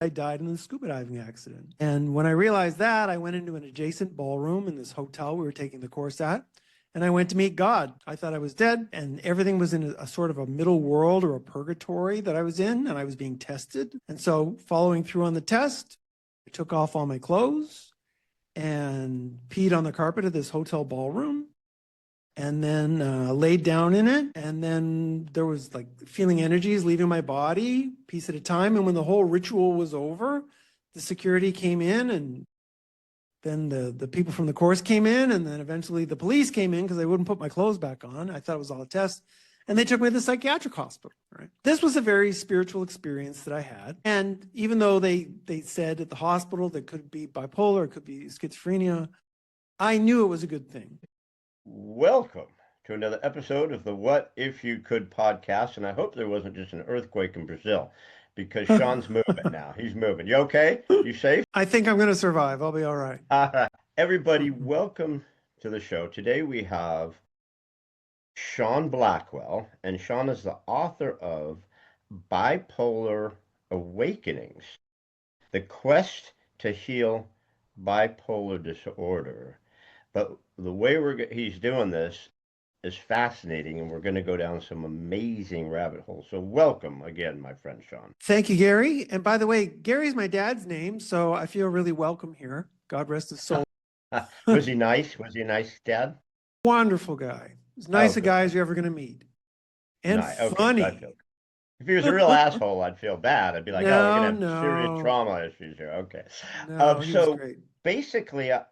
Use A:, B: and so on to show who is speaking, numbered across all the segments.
A: I died in a scuba diving accident. And when I realized that, I went into an adjacent ballroom in this hotel we were taking the course at. And I went to meet God. I thought I was dead, and everything was in a sort of a middle world or a purgatory that I was in, and I was being tested. And so, following through on the test, I took off all my clothes and peed on the carpet of this hotel ballroom, and then laid down in it. And then there was like feeling energies leaving my body piece at a time. And when the whole ritual was over, the security came in, and then the people from the course came in, and then eventually the police came in because they wouldn't put my clothes back on. I thought it was all a test. And they took me to the psychiatric hospital, right? This was a very spiritual experience that I had. And even though they said at the hospital that could be bipolar, it could be schizophrenia, I knew it was a good thing.
B: Welcome to another episode of the What If You Could podcast. And I hope there wasn't just an earthquake in Brazil because Sean's moving now. He's moving. You okay? You safe?
A: I think I'm going to survive. I'll be all right.
B: All right. Everybody, welcome to the show. Today we have Sean Blackwell, and Sean is the author of Bipolar Awakenings, The Quest to Heal Bipolar Disorder. But the way he's doing this is fascinating, and we're going to go down some amazing rabbit holes. So welcome again, my friend Sean.
A: Thank you, Gary. And by the way, Gary's my dad's name, so I feel really welcome here. God rest his soul.
B: Was he nice? Was he a nice dad?
A: Wonderful guy. As nice a guy as you're ever going to meet. And funny.
B: Okay, if he was a real asshole, I'd feel bad. I'd be like, oh, we're going to have serious trauma issues here. Okay.
A: He was great.
B: Basically, I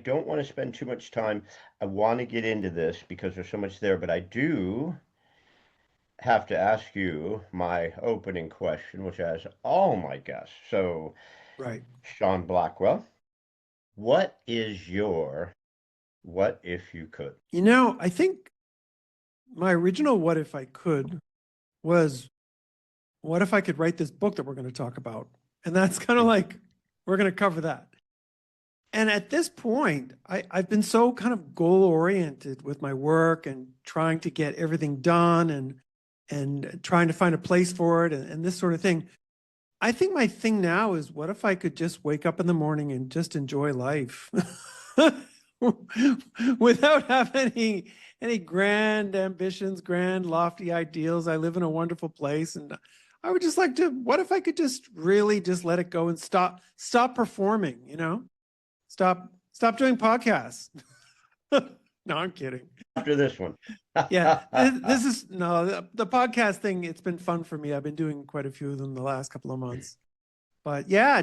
B: don't want to spend too much time. I want to get into this because there's so much there, but I do have to ask you my opening question, which I ask all my guests. So,
A: right,
B: Sean Blackwell, what is your what if you could?
A: I think my original what if I could was, what if I could write this book that we're going to talk about? And that's kind of like, we're going to cover that. And at this point, I've been so kind of goal-oriented with my work and trying to get everything done and trying to find a place for it and this sort of thing. I think my thing now is, what if I could just wake up in the morning and just enjoy life without having any grand ambitions, grand lofty ideals. I live in a wonderful place, and I would just like to, what if I could just really just let it go and stop performing, Stop doing podcasts. No, I'm kidding.
B: After this one.
A: Yeah, this is, no, the podcast thing, it's been fun for me. I've been doing quite a few of them the last couple of months. But yeah,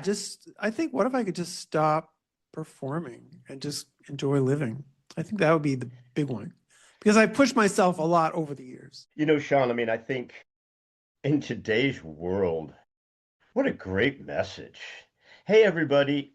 A: I think, what if I could just stop performing and just enjoy living? I think that would be the big one, because I pushed myself a lot over the years.
B: Sean, I think in today's world, what a great message. Hey, everybody.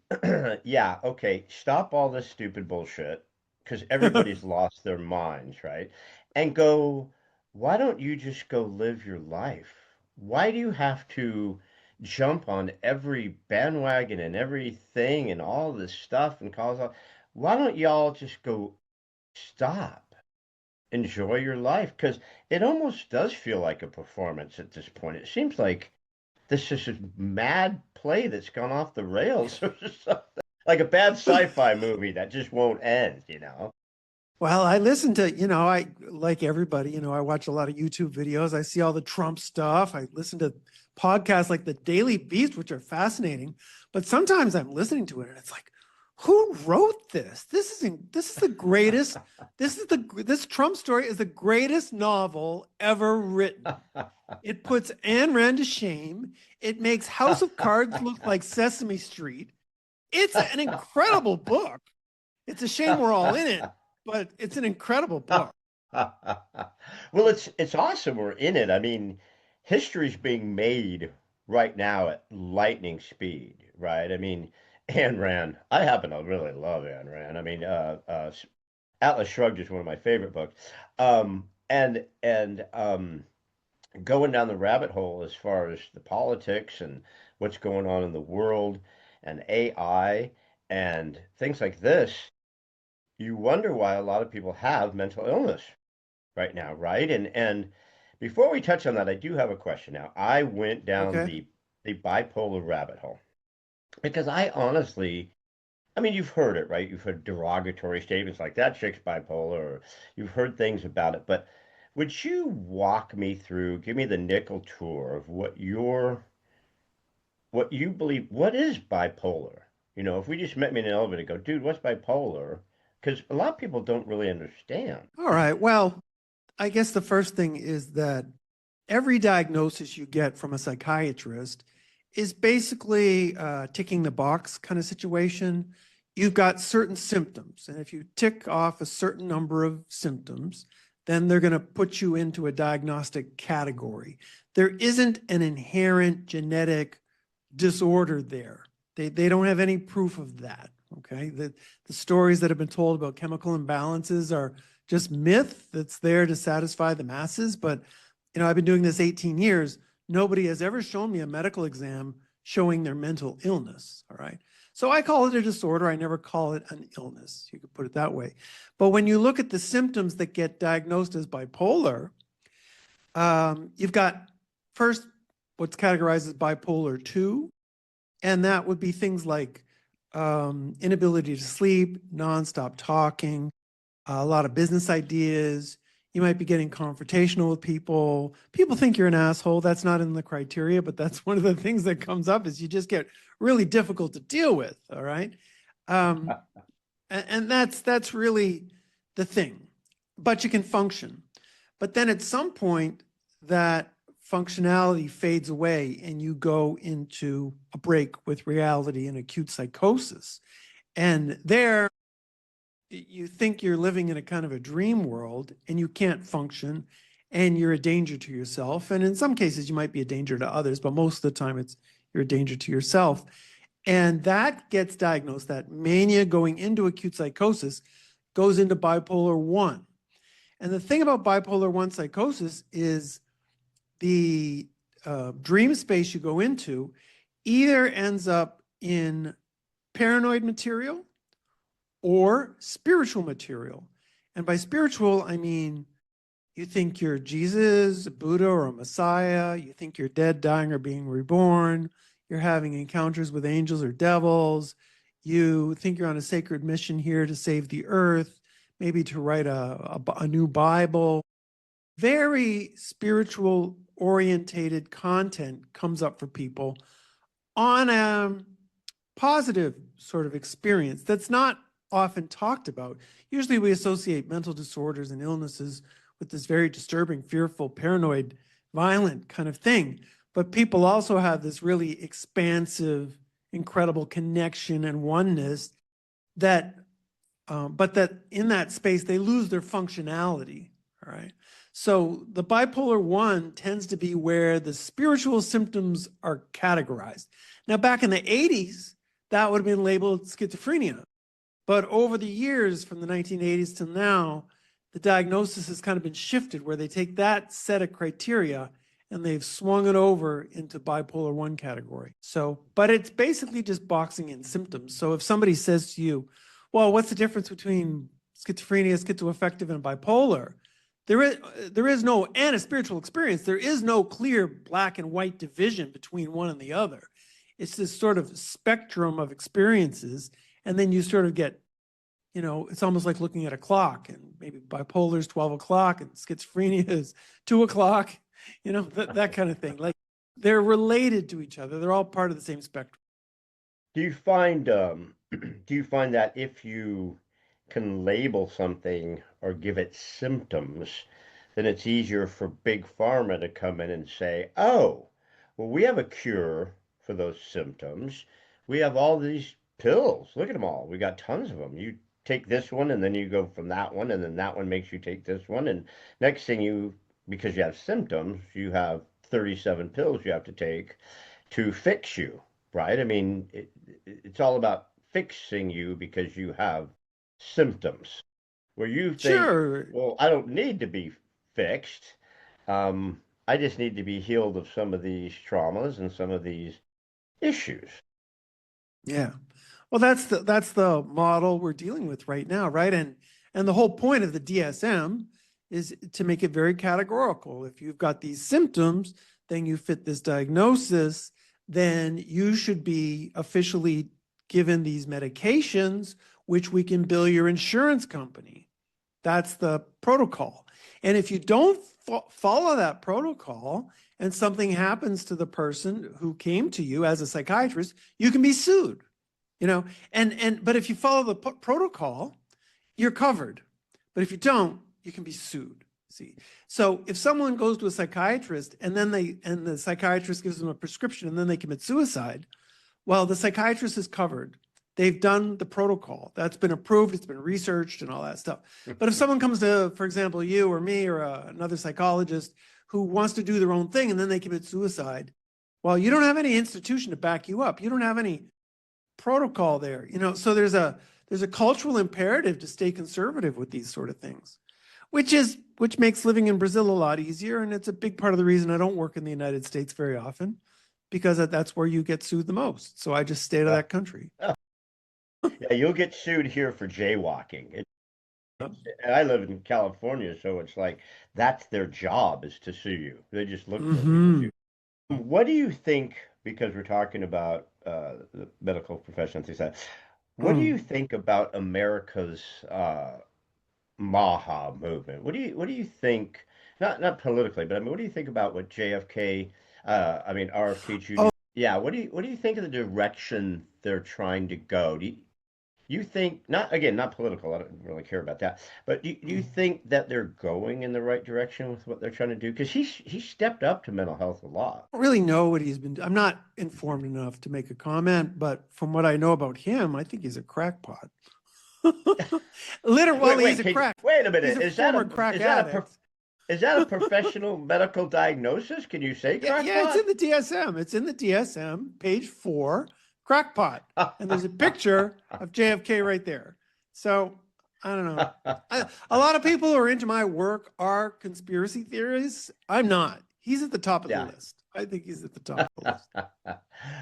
B: Yeah, okay, stop all this stupid bullshit, because everybody's lost their minds, right? And go, why don't you just go live your life? Why do you have to jump on every bandwagon and everything and all this stuff and cause all? Why don't y'all just go stop, enjoy your life? Because it almost does feel like a performance at this point. It seems like this is a mad play that's gone off the rails or something. Like a bad sci-fi movie that just won't end.
A: Well, I listen to, I, like everybody, I watch a lot of YouTube videos. I see all the Trump stuff. I listen to podcasts like The Daily Beast, which are fascinating. But sometimes I'm listening to it and it's like, who wrote this? This is the greatest. This Trump story is the greatest novel ever written. It puts Ayn Rand to shame. It makes House of Cards look like Sesame Street. It's an incredible book. It's a shame we're all in it, but it's an incredible book.
B: Well, it's awesome we're in it. History's being made right now at lightning speed, right? Ayn Rand. I happen to really love Ayn Rand. Atlas Shrugged is one of my favorite books. And going down the rabbit hole as far as the politics and what's going on in the world and AI and things like this, you wonder why a lot of people have mental illness right now, right? And before we touch on that, I do have a question now. I went down the the bipolar rabbit hole. Because I honestly, I mean, you've heard it, right? You've heard derogatory statements like that chick's bipolar, or you've heard things about it. But would you walk me through, give me the nickel tour of what you believe, what is bipolar? You know, if we just met me in an elevator and go, dude, what's bipolar? Because a lot of people don't really understand.
A: All right. Well, I guess the first thing is that every diagnosis you get from a psychiatrist is basically ticking the box kind of situation. You've got certain symptoms, and if you tick off a certain number of symptoms, then they're going to put you into a diagnostic category. There isn't an inherent genetic disorder there. They don't have any proof of that. Okay. The stories that have been told about chemical imbalances are just myth that's there to satisfy the masses. But, I've been doing this 18 years. Nobody has ever shown me a medical exam showing their mental illness. All right. So I call it a disorder. I never call it an illness. You could put it that way. But when you look at the symptoms that get diagnosed as bipolar, you've got first what's categorized as bipolar 2. And that would be things like inability to sleep, nonstop talking, a lot of business ideas. You might be getting confrontational with people. People think you're an asshole. That's not in the criteria, but that's one of the things that comes up is you just get really difficult to deal with. All right. Um, and that's really the thing. But you can function. But then at some point, that functionality fades away and you go into a break with reality and acute psychosis. And there, you think you're living in a kind of a dream world and you can't function and you're a danger to yourself. And in some cases, you might be a danger to others, but most of the time you're a danger to yourself. And that gets diagnosed, that mania going into acute psychosis goes into bipolar 1. And the thing about bipolar 1 psychosis is the dream space you go into either ends up in paranoid material or spiritual material. And by spiritual, I mean, you think you're Jesus, a Buddha, or a Messiah. You think you're dead, dying, or being reborn. You're having encounters with angels or devils. You think you're on a sacred mission here to save the earth, maybe to write a new Bible. Very spiritual orientated content comes up for people on a positive sort of experience that's not often talked about. Usually we associate mental disorders and illnesses with this very disturbing, fearful, paranoid, violent kind of thing. But people also have this really expansive, incredible connection and oneness that, but that in that space, they lose their functionality, all right? So the bipolar 1 tends to be where the spiritual symptoms are categorized. Now, back in the 80s, that would have been labeled schizophrenia. But over the years, from the 1980s to now, the diagnosis has kind of been shifted where they take that set of criteria and they've swung it over into bipolar 1 category. So, but it's basically just boxing in symptoms. So if somebody says to you, well, what's the difference between schizophrenia, schizoaffective, and bipolar? There is no, and a spiritual experience, there is no clear black and white division between one and the other. It's this sort of spectrum of experiences. And then you sort of get, it's almost like looking at a clock, and maybe bipolar is 12 o'clock and schizophrenia is 2 o'clock, that kind of thing. Like they're related to each other. They're all part of the same spectrum.
B: Do you find that if you can label something or give it symptoms, then it's easier for big pharma to come in and say, "Oh, well, we have a cure for those symptoms. We have all these pills. Look at them all. We got tons of them. You take this one, and then you go from that one, and then that one makes you take this one, and next thing because you have symptoms, you have 37 pills you have to take to fix you." Right? I mean, it's all about fixing you because you have symptoms. Where you think,
A: Sure.
B: well, I don't need to be fixed. I just need to be healed of some of these traumas and some of these issues.
A: Yeah. Well, that's the model we're dealing with right now, right? And the whole point of the DSM is to make it very categorical. If you've got these symptoms, then you fit this diagnosis. then you should be officially given these medications, which we can bill your insurance company. That's the protocol. And if you don't follow that protocol and something happens to the person who came to you as a psychiatrist, you can be sued, you know, but if you follow the protocol, you're covered. But if you don't, you can be sued. See, so if someone goes to a psychiatrist and then the psychiatrist gives them a prescription and then they commit suicide, well, the psychiatrist is covered. They've done the protocol. That's been approved. It's been researched and all that stuff. But if someone comes to, for example, you or me or another psychologist who wants to do their own thing and then they commit suicide, well, you don't have any institution to back you up. You don't have any protocol there, you know. So there's a cultural imperative to stay conservative with these sort of things, which makes living in Brazil a lot easier. And it's a big part of the reason I don't work in the United States very often, because that's where you get sued the most. So I just stay to that country.
B: Yeah, you'll get sued here for jaywalking. And I live in California, so it's like that's their job, is to sue you. They just look for a reason to sue. What do you think, because we're talking about the medical profession and things like that, what do you think about America's Maha movement? What do you think, not politically, but I mean, what do you think about what JFK, RFK Jr. Yeah, what do you think of the direction they're trying to go? You think, not political, I don't really care about that, but do you think that they're going in the right direction with what they're trying to do? Because he stepped up to mental health a lot.
A: I don't really know what he's been doing. I'm not informed enough to make a comment, but from what I know about him, I think he's a crackpot. Literally, he's a crack.
B: Wait a minute.
A: He's a former crack addict.
B: Is that a professional medical diagnosis? Can you say crackpot?
A: Yeah, it's in the DSM. It's in the DSM, page 4, crackpot. And there's a picture of JFK right there. So I don't know. A lot of people who are into my work are conspiracy theorists. I'm not. He's at the top of the list. I think he's at the top of the list.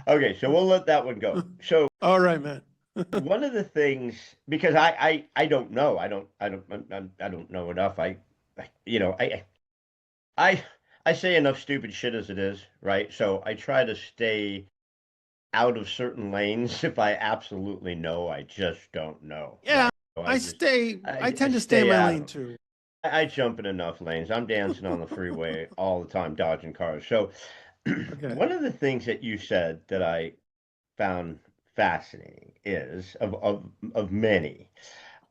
B: Okay, so we'll let that one go. So
A: all right, man.
B: One of the things, because I don't know, I don't know enough. I say enough stupid shit as it is, right? So I try to stay out of certain lanes if I absolutely know I just don't know.
A: Yeah,
B: right? So
A: I tend to stay in my lane too.
B: I jump in enough lanes. I'm dancing on the freeway all the time, dodging cars. So one of the things that you said that I found fascinating is of many.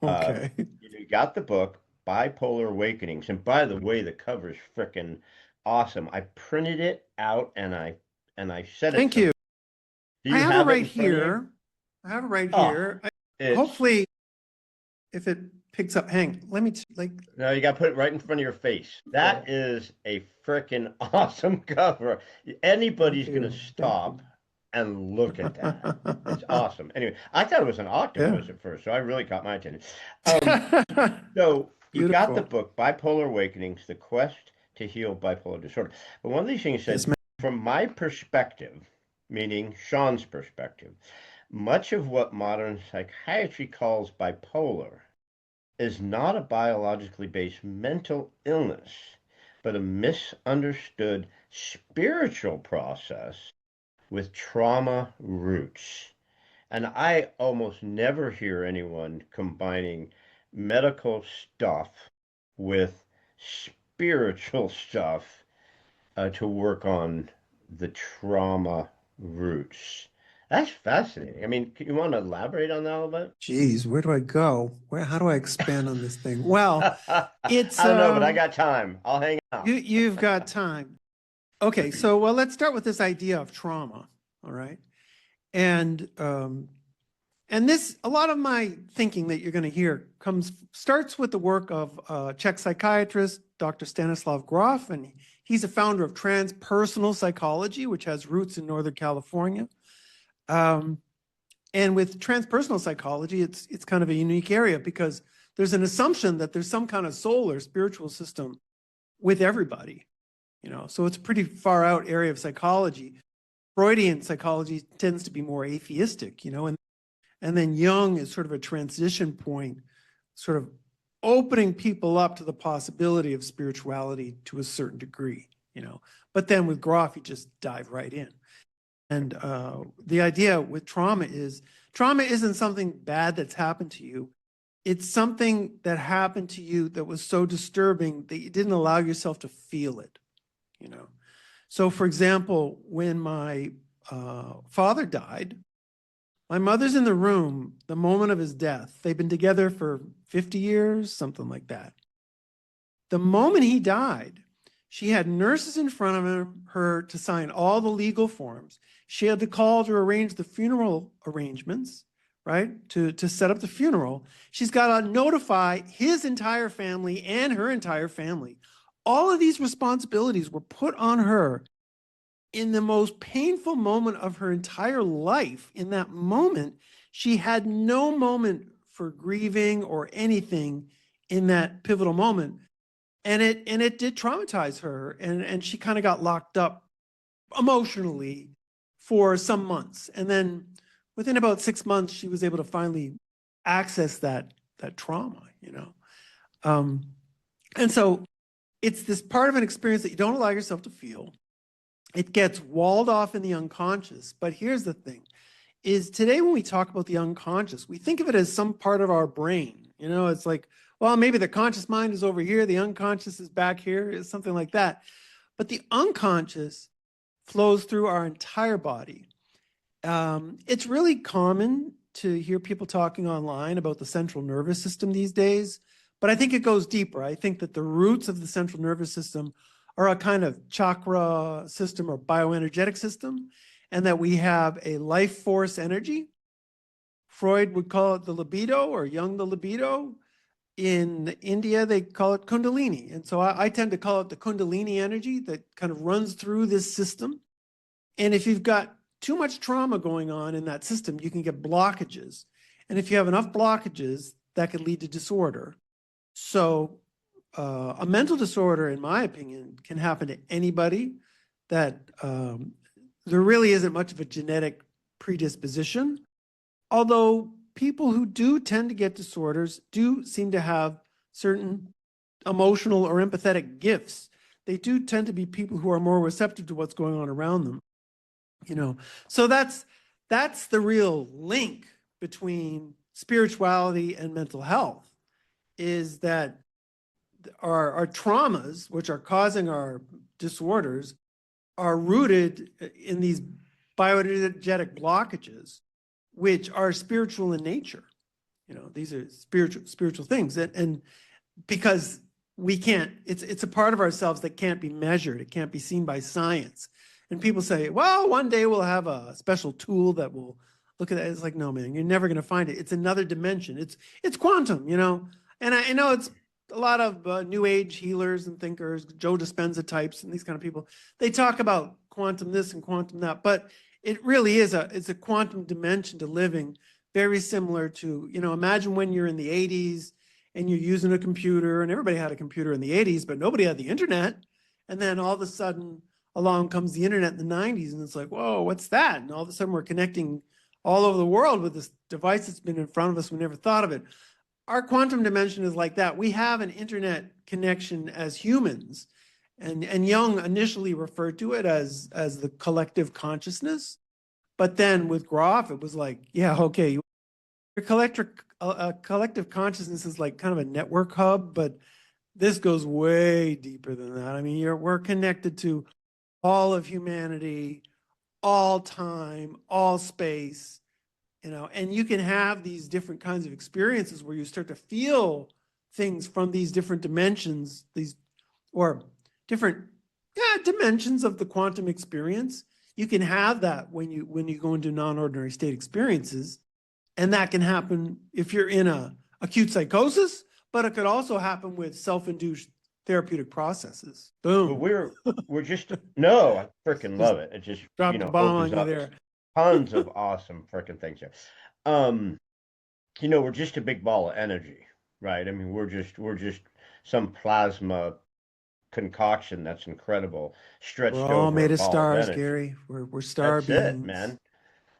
A: Okay.
B: You got the book Bipolar Awakenings, and by the way, the cover's freaking awesome. I printed it out and I said it.
A: Thank you.
B: Do you
A: I have it right
B: in front of you?
A: here. I have it right here. Hopefully, if it picks up, let me
B: No, you got to put it right in front of your face. That is a freaking awesome cover. Anybody's gonna stop and look at that. It's awesome. Anyway, I thought it was an octopus at first, so I really caught my attention. So you got the book, Bipolar Awakenings, The Quest to Heal Bipolar Disorder. But one of these things said, from my perspective, meaning Sean's perspective, much of what modern psychiatry calls bipolar is not a biologically based mental illness, but a misunderstood spiritual process with trauma roots. And I almost never hear anyone combining medical stuff with spiritual stuff to work on the trauma roots. That's fascinating. I mean, you want to elaborate on that a little bit?
A: Geez, where do I go? How do I expand on this thing? Well, it's
B: I don't know, but I got time. I'll hang out.
A: You've got time. Okay, so let's start with this idea of trauma. All right, and this, a lot of my thinking that you're going to hear starts with the work of Czech psychiatrist Dr. Stanislav Grof, and he's a founder of transpersonal psychology, which has roots in Northern California. And with transpersonal psychology, it's kind of a unique area because there's an assumption that there's some kind of soul or spiritual system with everybody, you know. So it's a pretty far out area of psychology. Freudian psychology tends to be more atheistic, you know, and then Jung is sort of a transition point, sort of opening people up to the possibility of spirituality to a certain degree, you know. But then with Grof, he just dive right in. And the idea with trauma isn't something bad that's happened to you. It's something that happened to you that was so disturbing that you didn't allow yourself to feel it, you know. So, for example, when my father died, my mother's in the room the moment of his death. They've been together for 50 years, something like that. The moment he died, she had nurses in front of her to sign all the legal forms. She had to call to arrange the funeral arrangements, right? To set up the funeral. She's got to notify his entire family and her entire family. All of these responsibilities were put on her in the most painful moment of her entire life. In that moment, she had no moment for grieving or anything in that pivotal moment. And it did traumatize her, and she kind of got locked up emotionally for some months. And then within about 6 months, she was able to finally access that trauma, you know. Um, and so it's this part of an experience that you don't allow yourself to feel. It gets walled off in the unconscious. But here's the thing, is today when we talk about the unconscious, we think of it as some part of our brain. You know, it's like, well, maybe the conscious mind is over here, the unconscious is back here, it's something like that. But the unconscious flows through our entire body. It's really common to hear people talking online about the central nervous system these days, but I think it goes deeper. I think that the roots of the central nervous system are a kind of chakra system or bioenergetic system, and that we have a life force energy. Freud would call it the libido, or Jung the libido. In India, they call it Kundalini. And so I tend to call it the Kundalini energy that kind of runs through this system. And if you've got too much trauma going on in that system, you can get blockages. And if you have enough blockages, that could lead to disorder. So a mental disorder, in my opinion, can happen to anybody. That there really isn't much of a genetic predisposition. Although people who do tend to get disorders do seem to have certain emotional or empathetic gifts. They do tend to be people who are more receptive to what's going on around them, you know. So that's the real link between spirituality and mental health, is that our traumas, which are causing our disorders, are rooted in these bioenergetic blockages, which are spiritual in nature. You know, these are spiritual things. And because we can't, it's a part of ourselves that can't be measured. It can't be seen by science. And people say, well, one day we'll have a special tool that will look at that. It's like, no, man, you're never going to find it. It's another dimension. It's quantum, you know. And I know it's a lot of new age healers and thinkers, Joe Dispenza types and these kind of people. They talk about quantum this and quantum that, but it really is it's a quantum dimension to living, very similar to, you know, imagine when you're in the 80s and you're using a computer, and everybody had a computer in the 80s, but nobody had the internet. And then all of a sudden along comes the internet in the 90s, and it's like, whoa, what's that? And all of a sudden we're connecting all over the world with this device that's been in front of us. We never thought of it. Our quantum dimension is like that. We have an internet connection as humans. And Jung initially referred to it as the collective consciousness. But then with Groff, it was like, yeah, okay, your collective consciousness is like kind of a network hub, but this goes way deeper than that. I mean, we're connected to all of humanity, all time, all space, you know, and you can have these different kinds of experiences where you start to feel things from these different dimensions, these or different dimensions of the quantum experience. You can have that when you go into non-ordinary state experiences, and that can happen if you're in a acute psychosis, but it could also happen with self-induced therapeutic processes.
B: But
A: Boom.
B: we're just no, I freaking
A: Just
B: love it. It just,
A: dropped a bomb
B: opens
A: on you
B: up
A: there.
B: tons of awesome freaking things here. Um, we're just a big ball of energy, right? I mean, we're just some plasma concoction that's incredible,
A: We're
B: stretched
A: all
B: over a
A: made of
B: ball of
A: stars,
B: energy.
A: Gary. We're star
B: That's it,
A: beings.
B: man.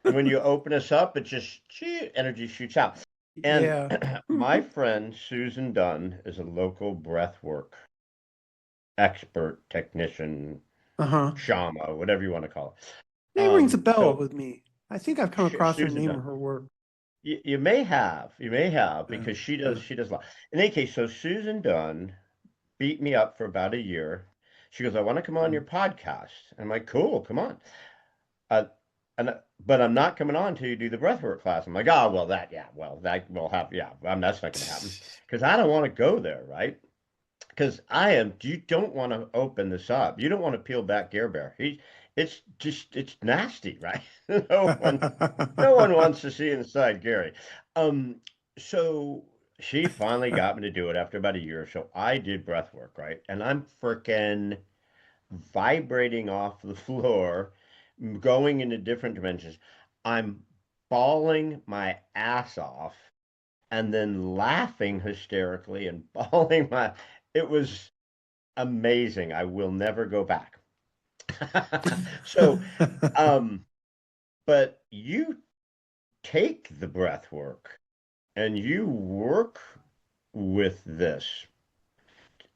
B: And when you open us up, it just energy shoots out. And
A: Yeah.
B: my friend Susan Dunn is a local breathwork expert, technician,
A: Uh-huh.
B: shama, whatever you want to call it.
A: Name rings a bell
B: So
A: with me. I think I've come across her
B: Susan
A: name or
B: Dunn.
A: her work.
B: You you may have,
A: Yeah,
B: because
A: yeah.
B: she does a lot. In any case, so Susan Dunn beat me up for about a year. She goes, I want to come on
A: Mm.
B: your podcast. And I'm like, cool, come on. Uh, but I'm not coming on until you do the breathwork class. I'm like, oh, well, that will have, that's not going to happen because I don't want to go there, right? Because you don't want to open this up. You don't want to peel back Gare Bear. It's nasty, right? No one, no one wants to see inside Gary. Um, so she finally got me to do it after about a year. So I did breath work, right? And I'm freaking vibrating off the floor, going into different dimensions. I'm bawling my ass off and then laughing hysterically and bawling my. It was amazing. I will never go back. So, um, but you take the breath work and you work with this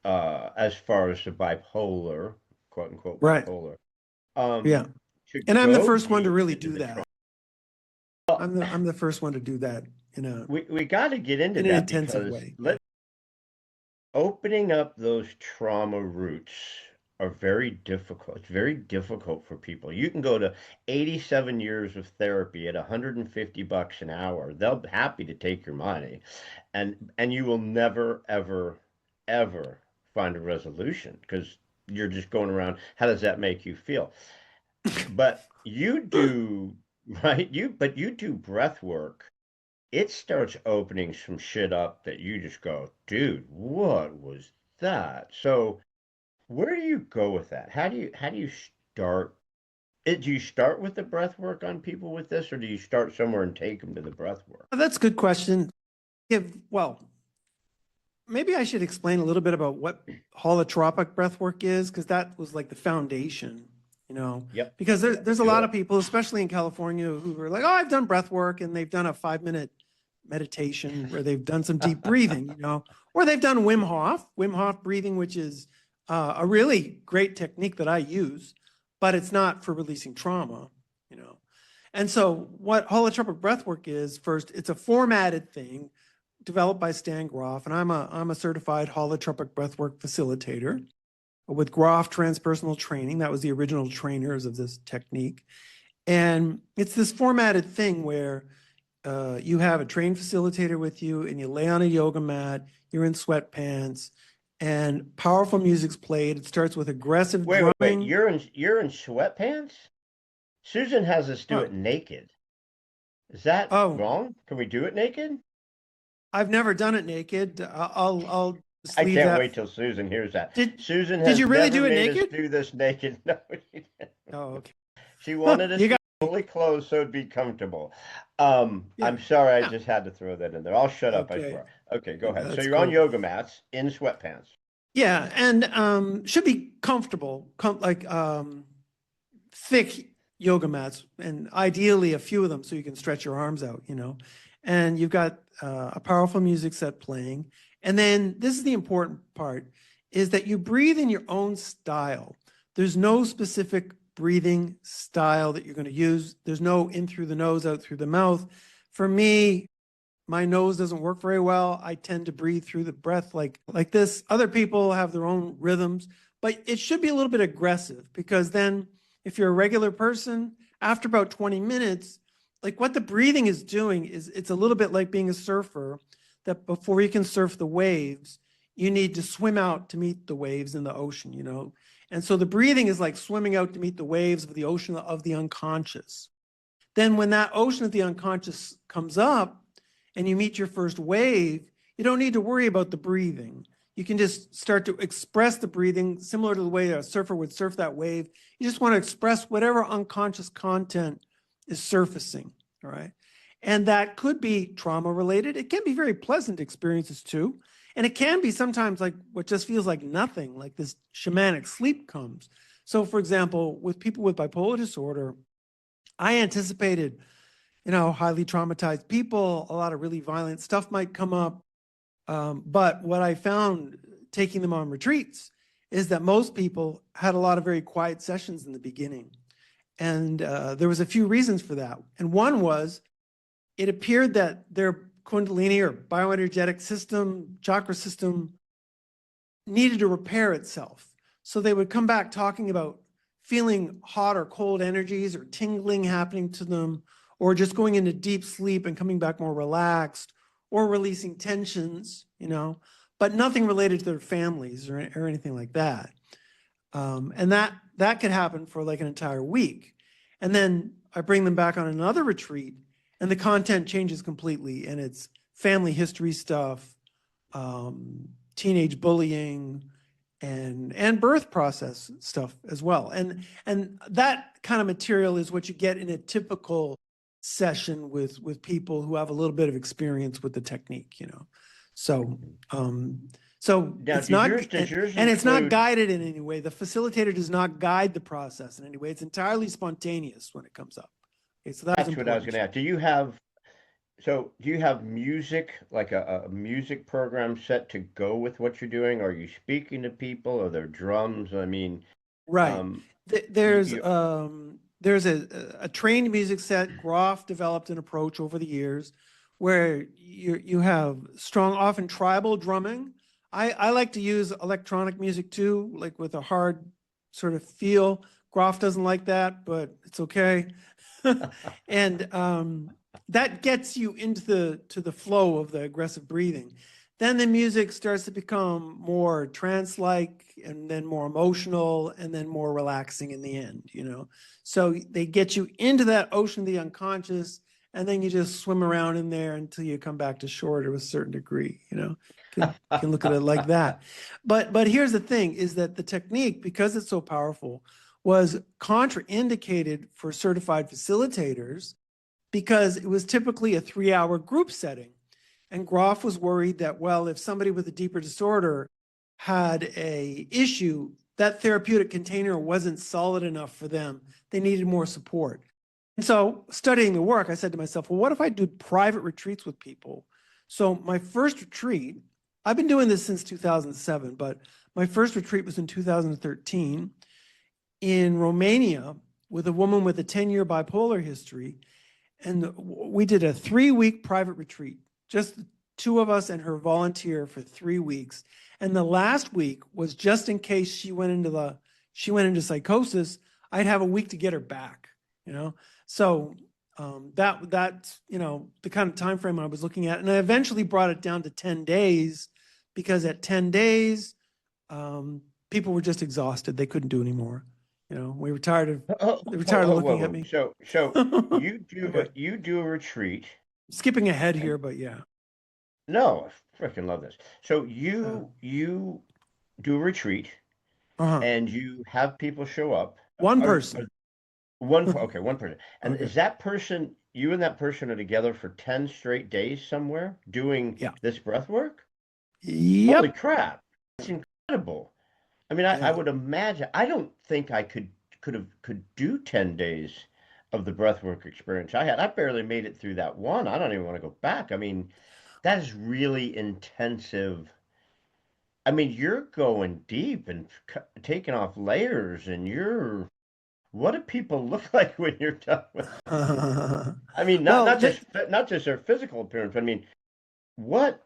B: as far as the bipolar, quote unquote
A: Right.
B: bipolar,
A: Yeah.
B: to
A: And I'm the
B: go
A: first one to
B: deep
A: really
B: into
A: do
B: the trauma.
A: that. I'm the first one to do that
B: We got to get into
A: in an
B: that
A: intensive
B: because
A: way. Yeah.
B: opening up those trauma roots are very difficult. It's very difficult for people. You can go to 87 years of therapy at $150 an hour. They'll be happy to take your money, and you will never ever ever find a resolution because you're just going around. How does that make you feel? But you do, right? You do breath work. It starts opening some shit up that you just go, dude, what was that? So where do you go with that? How do you start it? Do you start with the breath work on people with this, or do you start somewhere and take them to the breath work?
A: That's a good question. Well, maybe I should explain a little bit about what holotropic breath work is, because that was like the foundation,
B: Yep,
A: because there's a
B: do
A: lot
B: it.
A: of people, especially in California, who are like, oh, I've done breath work, and they've done a 5-minute meditation where they've done some deep breathing, or they've done Wim Hof breathing, which is a really great technique that I use, but it's not for releasing trauma, you know. And so what holotropic breath work is, first, it's a formatted thing developed by Stan Groff, and I'm a certified holotropic breathwork facilitator with Groff Transpersonal Training. That was the original trainers of this technique, and it's this formatted thing where you have a trained facilitator with you, and you lay on a yoga mat. You're in sweatpants, and powerful music's played. It starts with aggressive
B: Wait.
A: drumming.
B: You're in sweatpants? Susan has us do
A: Oh,
B: it naked. Is that
A: oh,
B: wrong? Can we do it naked?
A: I've never done it naked. I'll just
B: I
A: leave
B: can't
A: that.
B: wait till Susan hears that.
A: Did
B: Susan
A: did
B: has
A: you really
B: never
A: do it
B: made us
A: naked?
B: do this naked. No, she didn't.
A: Oh, okay.
B: She wanted us
A: You
B: to
A: got
B: be fully clothed so it'd be comfortable.
A: yeah,
B: I'm sorry, I
A: yeah.
B: just had to throw that in there. I'll shut up, I
A: Okay,
B: swear. Okay, go
A: yeah,
B: ahead. So
A: that's
B: you're on
A: cool.
B: yoga mats in sweatpants.
A: Yeah, and should be comfortable, thick yoga mats, and ideally a few of them so you can stretch your arms out. And you've got a powerful music set playing. And then this is the important part, is that you breathe in your own style. There's no specific breathing style that you're going to use. There's no in through the nose, out through the mouth. For me, my nose doesn't work very well. I tend to breathe through the breath like this. Other people have their own rhythms, but it should be a little bit aggressive, because then if you're a regular person, after about 20 minutes, like what the breathing is doing is it's a little bit like being a surfer, that before you can surf the waves, you need to swim out to meet the waves in the ocean. And so the breathing is like swimming out to meet the waves of the ocean of the unconscious. Then when that ocean of the unconscious comes up and you meet your first wave, you don't need to worry about the breathing. You can just start to express the breathing similar to the way a surfer would surf that wave. You just want to express whatever unconscious content is surfacing, all right? And that could be trauma related. It can be very pleasant experiences too. And it can be sometimes like what just feels like nothing, like this shamanic sleep comes. So for example, with people with bipolar disorder, I anticipated, highly traumatized people, a lot of really violent stuff might come up. But what I found taking them on retreats is that most people had a lot of very quiet sessions in the beginning. And there was a few reasons for that. And one was it appeared that their Kundalini or bioenergetic system, chakra system, needed to repair itself. So they would come back talking about feeling hot or cold energies or tingling happening to them, or just going into deep sleep and coming back more relaxed, or releasing tensions, but nothing related to their families or anything like that. And that could happen for like an entire week. And then I bring them back on another retreat and the content changes completely. And it's family history stuff, teenage bullying, and birth process stuff as well. And that kind of material is what you get in a typical session with people who have a little bit of experience with the technique, So so
B: Now,
A: it's not,
B: does yours
A: and it's not
B: include?
A: guided in any way. The facilitator does not guide the process in any way. It's entirely spontaneous when it comes up. Okay, so that was
B: That's what I was going
A: important.
B: to ask. Do you have music, like a music program set to go with what you're doing? Are you speaking to people? Are there drums? I mean,
A: Right.
B: um, you,
A: There's
B: you,
A: a trained music set Groff developed an approach over the years where you have strong, often tribal drumming. I like to use electronic music too, like with a hard sort of feel. Groff doesn't like that, but it's okay. And that gets you into the flow of the aggressive breathing. Then the music starts to become more trance-like and then more emotional and then more relaxing in the end. So they get you into that ocean of the unconscious, and then you just swim around in there until you come back to shore to a certain degree. Can look at it like that. But here's the thing is that the technique, because it's so powerful, was contraindicated for certified facilitators because it was typically a 3-hour group setting. And Groff was worried that, well, if somebody with a deeper disorder had a issue, that therapeutic container wasn't solid enough for them. They needed more support. And so studying the work, I said to myself, well, what if I do private retreats with people? So my first retreat, I've been doing this since 2007, but my first retreat was in 2013 in Romania with a woman with a 10-year bipolar history. And we did a 3-week private retreat, just the two of us and her volunteer for 3 weeks. And the last week was just in case she went into psychosis, I'd have a week to get her back. So that's the kind of time frame I was looking at. And I eventually brought it down to 10 days because at 10 days, people were just exhausted. They couldn't do anymore. We were tired of
B: oh,
A: they were
B: oh,
A: tired of
B: oh, whoa,
A: looking at
B: whoa.
A: me.
B: So
A: Okay.
B: you do a retreat,
A: Skipping ahead
B: and
A: here, but yeah.
B: no, I freaking love this. So
A: Uh,
B: you do a retreat,
A: uh-huh.
B: and you have people show up.
A: One
B: Are
A: person.
B: okay, one person, and
A: Okay.
B: is that person, you and that person are together for 10 straight days somewhere doing
A: Yeah.
B: this breath work? Holy
A: Yep.
B: crap, that's incredible. I mean, I
A: Yeah.
B: would imagine. I don't think I could do 10 days of the breathwork experience I had. I barely made it through that one. I don't even want to go back. I mean, that is really intensive. I mean, you're going deep and taking off layers, and you're. What do people look like when you're done with that? I mean,
A: Well,
B: not just their physical appearance. But I mean, what?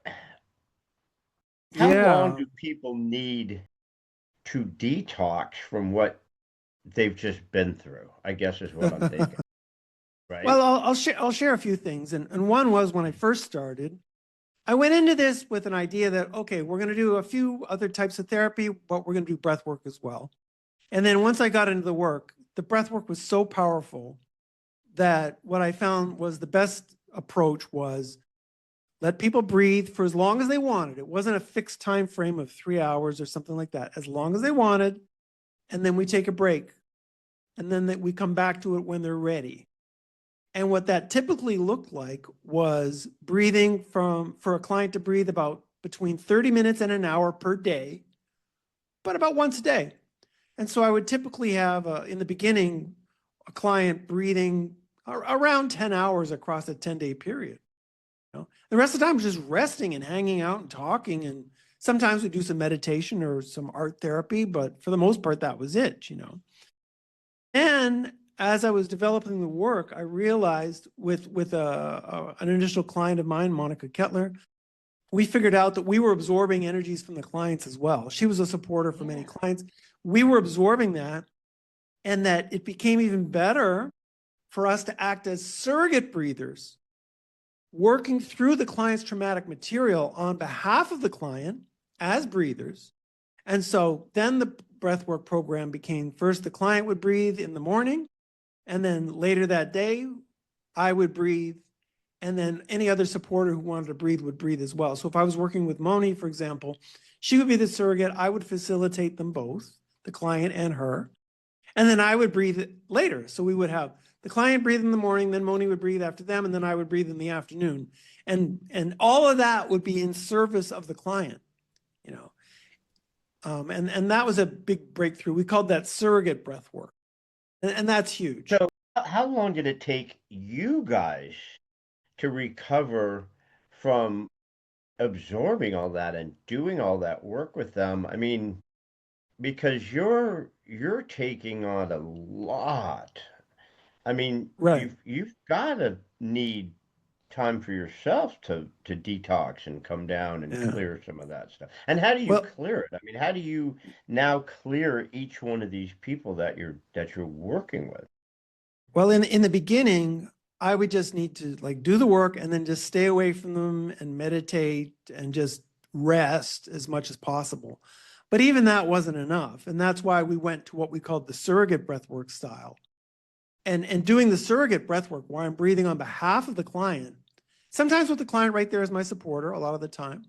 B: How long
A: yeah.
B: do people need to detox from what they've just been through, I guess is what I'm thinking,
A: Well,
B: right?
A: I'll share a few things. And one was when I first started, I went into this with an idea that, okay, we're going to do a few other types of therapy, but we're going to do breath work as well. And then once I got into the work, the breath work was so powerful that what I found was the best approach was let people breathe for as long as they wanted. It wasn't a fixed time frame of 3 hours or something like that, as long as they wanted. And then we take a break. And then we come back to it when they're ready. And what that typically looked like was breathing for a client to breathe about between 30 minutes and an hour per day, but about once a day. And so I would typically have, in the beginning, a client breathing around 10 hours across a 10-day period. The rest of the time was just resting and hanging out and talking. And sometimes we do some meditation or some art therapy, but for the most part, that was it. And as I was developing the work, I realized with an initial client of mine, Monica Kettler, we figured out that we were absorbing energies from the clients as well. She was a supporter for many clients. We were absorbing that, and that it became even better for us to act as surrogate breathers, working through the client's traumatic material on behalf of the client as breathers. And so then the breathwork program became, first the client would breathe in the morning, and then later that day, I would breathe, and then any other supporter who wanted to breathe would breathe as well. So if I was working with Moni, for example, she would be the surrogate. I would facilitate them both, the client and her. And then I would breathe later. So we would have the client breathe in the morning, then Moni would breathe after them, and then I would breathe in the afternoon. And all of that would be in service of the client, you know. And that was a big breakthrough. We called that surrogate breath work. And that's huge.
B: So, how long did it take you guys to recover from absorbing all that and doing all that work with them? I mean, because you're taking on a lot. I mean,
A: Right.
B: you've got to need time for yourself to detox and come down and
A: Yeah.
B: clear some of that stuff. And how do you
A: Well,
B: clear it? I mean, how do you now clear each one of these people that you're working with?
A: well, in the beginning, I would just need to like do the work and then just stay away from them and meditate and just rest as much as possible. But even that wasn't enough. And that's why we went to what we called the surrogate breathwork style. And doing the surrogate breathwork where I'm breathing on behalf of the client, sometimes with the client right there as my supporter, a lot of the time.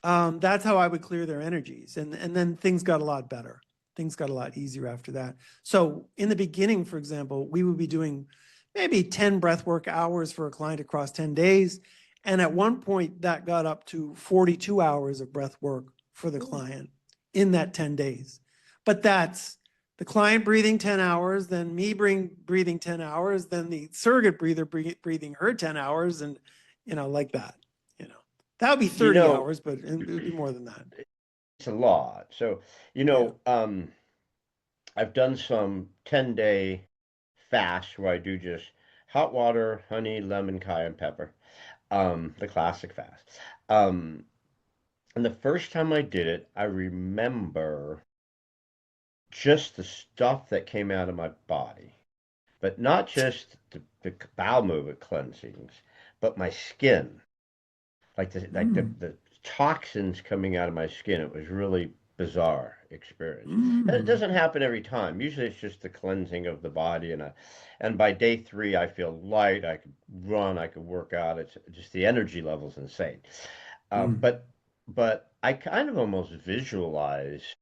A: That's how I would clear their energies. And then things got a lot better. Things got a lot easier after that. So in the beginning, for example, we would be doing maybe 10 breathwork hours for a client across 10 days. And at one point that got up to 42 hours of breath work for the client in that 10 days. But that's the client breathing 10 hours, then me breathing 10 hours, then the surrogate breather breathing her 10 hours, and, like that, you know. That would be
B: You
A: 30
B: know,
A: hours, but it would be more than that.
B: it's a lot. So,
A: Yeah.
B: I've done some 10-day fasts where I do just hot water, honey, lemon, cayenne pepper, the classic fast. Um, and the first time I did it, I remember just the stuff that came out of my body, but not just the bowel movement cleansings, but my skin,
A: Mm.
B: the toxins coming out of my skin. It was really bizarre experience. And it
A: Mm.
B: doesn't happen every time. Usually it's just the cleansing of the body, and by day three I feel light. I could run, I could work out. It's just the energy level's insane. Um,
A: Mm.
B: but but I kind of almost visualize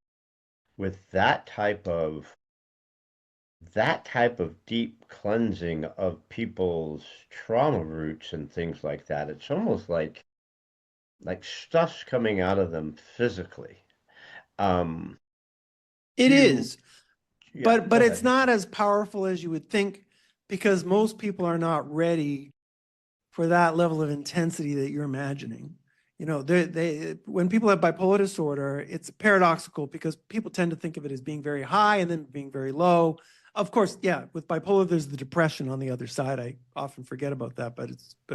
B: with that type of deep cleansing of people's trauma roots and things like that. It's almost like stuff's coming out of them physically. Um,
A: It
B: do you,
A: is,
B: yeah,
A: but
B: go
A: it's
B: ahead.
A: not as powerful as you would think because most people are not ready for that level of intensity that you're imagining. When people have bipolar disorder, it's paradoxical because people tend to think of it as being very high and then being very low. Of course, yeah, with bipolar, there's the depression on the other side. I often forget about that, but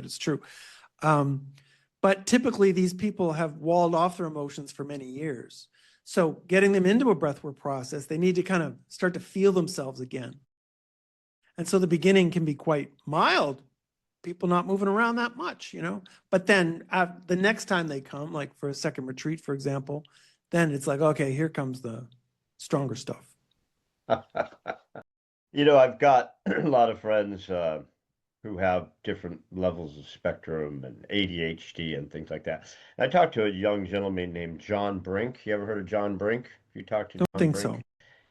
A: it's true. Um, but typically, these people have walled off their emotions for many years. So getting them into a breathwork process, they need to kind of start to feel themselves again. And so the beginning can be quite mild, people not moving around that much. But then the next time they come, like for a second retreat, for example, then it's like, okay, here comes the stronger stuff.
B: I've got a lot of friends who have different levels of spectrum and ADHD and things like that. I talked to a young gentleman named John Brink. You ever heard of John Brink? If you talk to
A: Don't
B: John
A: think so.
B: Brink,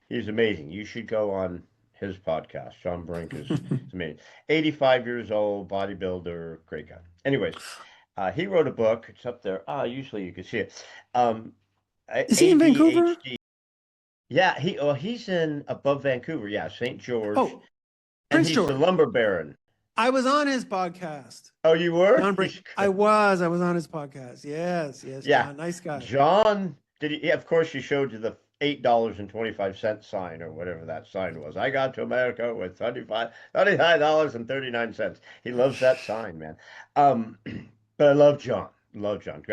B: he's amazing. You should go on his podcast. John Brink is amazing. 85 years old, bodybuilder, great guy. Anyways, he wrote a book. It's up there. Usually you can see it. Um,
A: Is he in Vancouver?
B: ADHD. Yeah, he's in above Vancouver. Yeah, St. George,
A: Oh,
B: and
A: Prince
B: he's the
A: George.
B: lumber baron.
A: I was on his podcast.
B: Oh, you were?
A: John Brink.
B: He's
A: I was on his podcast. Yes,
B: yeah,
A: John. Nice guy.
B: John. Did he? Yeah, of course, he showed you $8.25 sign or whatever that sign was. I got to America with $35.39. He loves that sign, man. Um, but I love John. Love John.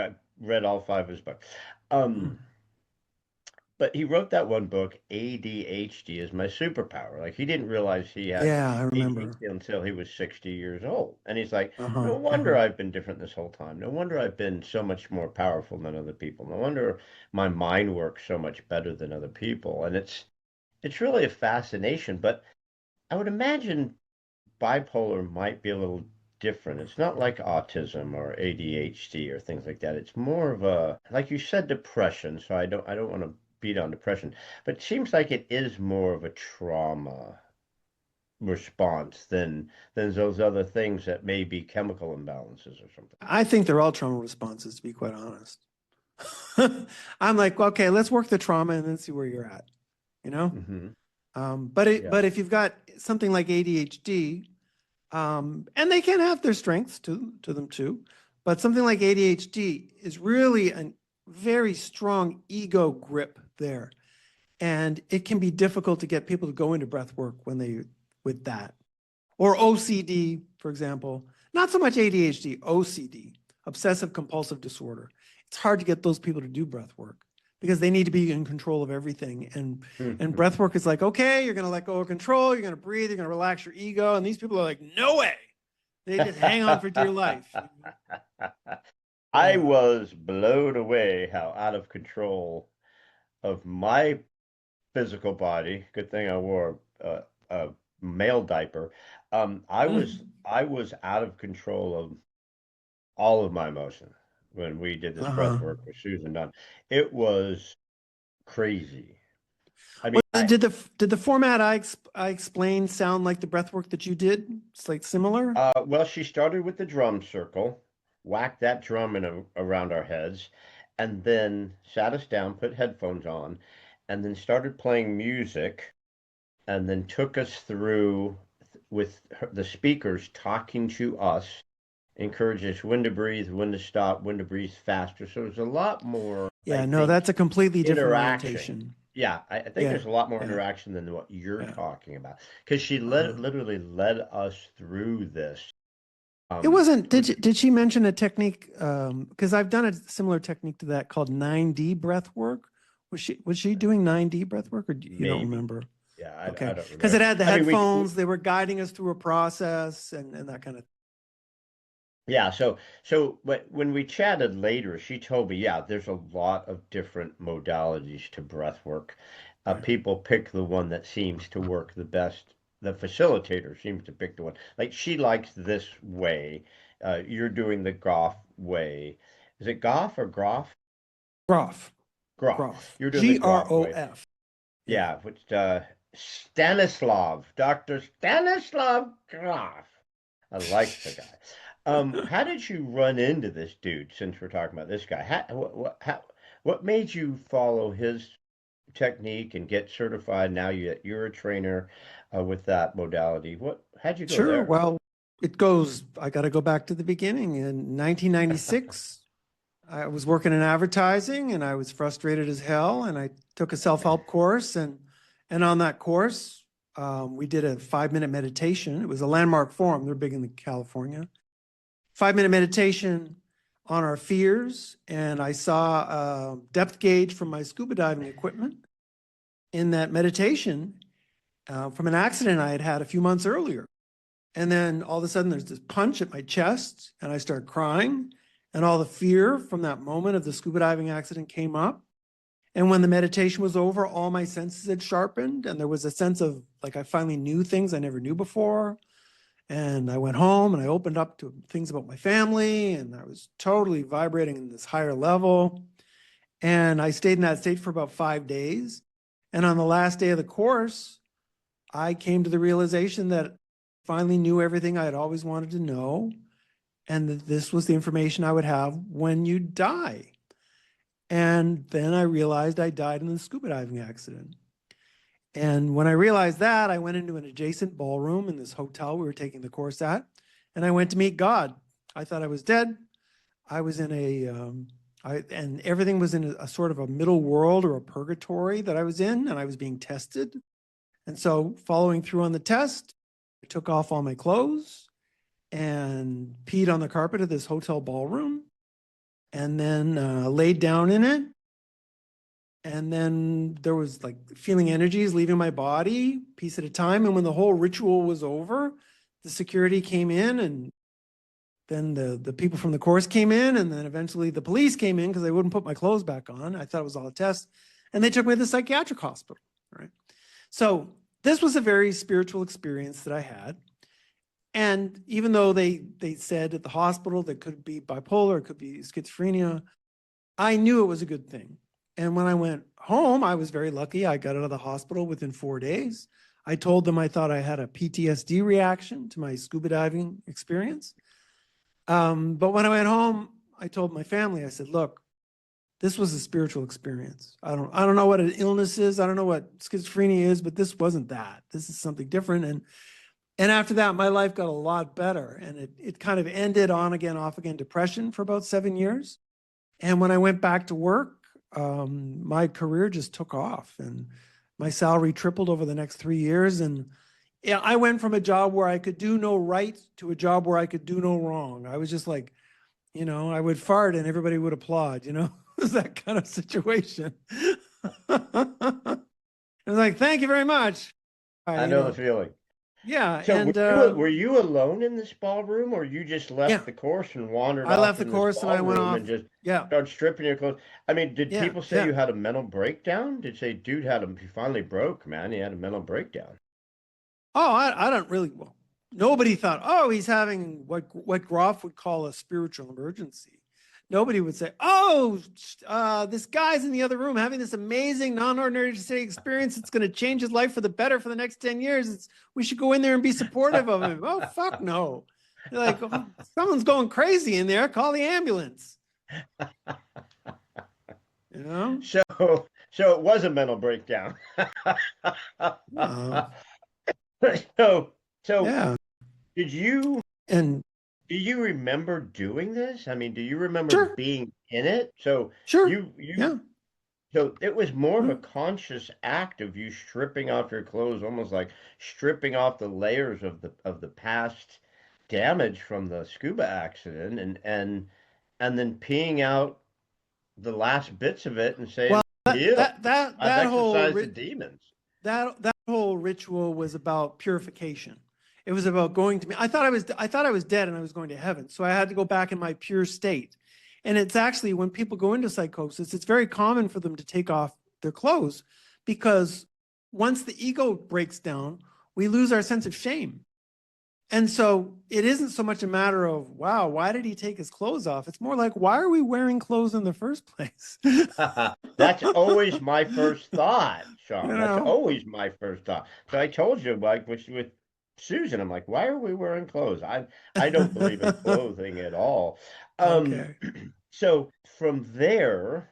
B: Read all five of his books. Um, but he wrote that one book, ADHD is my superpower. Like he didn't realize he had
A: Yeah, I remember.
B: ADHD until he was 60 years old. And he's like,
A: Uh-huh.
B: no wonder
A: Uh-huh.
B: I've been different this whole time. No wonder I've been so much more powerful than other people. No wonder my mind works so much better than other people. And it's really a fascination, but I would imagine bipolar might be a little different. It's not like autism or ADHD or things like that. It's more of a, like you said, depression. So I don't want to beat on depression, but it seems like it is more of a trauma response than those other things that may be chemical imbalances or something.
A: I think they're all trauma responses, to be quite honest. I'm like, okay, let's work the trauma and then see where you're at, you know?
B: Hmm. Yeah.
A: But if you've got something like ADHD, and they can have their strengths to them too, but something like ADHD is really a very strong ego grip there. And it can be difficult to get people to go into breath work when they with that. Or OCD, for example. Not so much ADHD, OCD, obsessive compulsive disorder. It's hard to get those people to do breath work because they need to be in control of everything. And breath work is like, okay, you're going to let go of control, you're going to breathe, you're going to relax your ego. And these people are like, no way. They just hang on for dear life.
B: I
A: Yeah.
B: was blown away how out of control of my physical body. Good thing I wore a male diaper. I was out of control of all of my emotion when we did this breath
A: Uh-huh.
B: work with Susan Dunn. It was crazy. I mean,
A: Did the format I explained sound like the breath work that you did? It's like similar?
B: well, she started with the drum circle, whacked that drum around our heads, and then sat us down, put headphones on, and then started playing music, and then took us through with the speakers talking to us, encouraged us when to breathe, when to stop, when to breathe faster. So there's a lot more, I
A: Yeah, no,
B: think,
A: that's a completely different
B: interaction.
A: orientation.
B: Yeah, I think
A: Yeah,
B: there's a lot more
A: yeah,
B: interaction than what you're
A: yeah.
B: talking about because she
A: Uh-huh.
B: literally led us through this.
A: It
B: Um,
A: wasn't, did she mention a technique? Because I've done a similar technique to that called 9D breath work. Was she doing 9D breath work or you don't
B: maybe.
A: remember?
B: Yeah, I
A: Okay.
B: don't
A: Because it
B: remember.
A: had the
B: I mean,
A: headphones, they were guiding us through a process and that kind of.
B: yeah, so when we chatted later, she told me, yeah, there's a lot of different modalities to breath work.
A: Right.
B: People pick the one that seems to work the best. The facilitator seems to pick the one. Like she likes this way. You're doing the Goff way. Is it Goff or Groff?
A: Groff.
B: Groff.
A: Groff.
B: You're doing the Groff way.
A: Groff. Yeah.
B: Yeah, which Stanislav, Dr. Stanislav Groff. I like the guy. How did you run into this dude? Since we're talking about this guy, what made you follow his technique and get certified? Now you're a trainer with that modality. How'd you go
A: Sure.
B: there?
A: Well, I got to go back to the beginning. In 1996, I was working in advertising and I was frustrated as hell. And I took a self-help course and on that course, we did a 5-minute meditation. It was a landmark forum. They're big in California. 5-minute meditation on our fears. And I saw a depth gauge from my scuba diving equipment in that meditation from an accident I had had a few months earlier. And then all of a sudden there's this punch at my chest and I start crying and all the fear from that moment of the scuba diving accident came up. And when the meditation was over, all my senses had sharpened and there was a sense of like I finally knew things I never knew before. And I went home and I opened up to things about my family and I was totally vibrating in this higher level. And I stayed in that state for about 5 days. And on the last day of the course, I came to the realization that I finally knew everything I had always wanted to know, and that this was the information I would have when you die. And then I realized I died in the scuba diving accident. And when I realized that, I went into an adjacent ballroom in this hotel we were taking the course at, and I went to meet God. I thought I was dead. I was in a And everything was in a sort of a middle world or a purgatory that I was in, and I was being tested. And so following through on the test, I took off all my clothes and peed on the carpet of this hotel ballroom, and then laid down in it. And then there was like feeling energies leaving my body piece at a time. And when the whole ritual was over, the security came in, and then the people from the course came in, and then eventually the police came in because they wouldn't put my clothes back on. I thought it was all a test. And they took me to the psychiatric hospital, right? So this was a very spiritual experience that I had. And even though they said at the hospital that could be bipolar, it could be schizophrenia, I knew it was a good thing. And when I went home, I was very lucky. I got out of the hospital within 4 days. I told them I thought I had a PTSD reaction to my scuba diving experience. But when I went home, I told my family, I said, look, this was a spiritual experience. I don't know what an illness is. I don't know what schizophrenia is, but this wasn't that. This is something different. And after that, my life got a lot better. And it kind of ended on again, off again depression for about 7 years. And when I went back to work, my career just took off, and my salary tripled over the next 3 years. And yeah, I went from a job where I could do no right to a job where I could do no wrong. I was just like, I would fart and everybody would applaud, it was that kind of situation. I was like, thank you very much.
B: I know the feeling.
A: Yeah.
B: So
A: And
B: were you alone in this ballroom, or you just
A: yeah,
B: left the course and wandered
A: I left
B: off
A: the
B: in this
A: course and I went
B: ballroom
A: off.
B: and just
A: Yeah.
B: started stripping your clothes? I mean, did
A: Yeah.
B: people say
A: Yeah.
B: you had a mental breakdown? Did say, dude he finally broke, man. He had a mental breakdown.
A: Oh, I don't really, well, nobody thought, oh, he's having what Groff would call a spiritual emergency. Nobody would say, oh, this guy's in the other room having this amazing non-ordinary state experience. It's going to change his life for the better for the next 10 years. We should go in there and be supportive of him. Oh, fuck no. You're like, oh, someone's going crazy in there. Call the ambulance. You know?
B: So it was a mental breakdown.
A: Uh,
B: So so
A: yeah.
B: did you
A: And
B: do you remember doing this? I mean, do you remember
A: sure,
B: being in it? So
A: sure.
B: you
A: Yeah.
B: so it was more of
A: Yeah.
B: a conscious act of you stripping off your clothes, almost like stripping off the layers of the past damage from the scuba accident, and then peeing out the last bits of it and
A: Well,
B: saying, "Here, I've
A: that whole
B: exorcised the demons."
A: that whole ritual was about purification. It was about going to me. I thought I was dead and I was going to heaven. So I had to go back in my pure state. And it's actually when people go into psychosis, it's very common for them to take off their clothes because once the ego breaks down, we lose our sense of shame. And so it isn't so much a matter of, wow, why did he take his clothes off? It's more like, why are we wearing clothes in the first place?
B: That's always my first thought,
A: You
B: Sean. That's
A: know?
B: always my first thought. So I told you, like with Susan, I'm like, why are we wearing clothes? I don't believe in clothing at all. Um,
A: Okay.
B: so from there,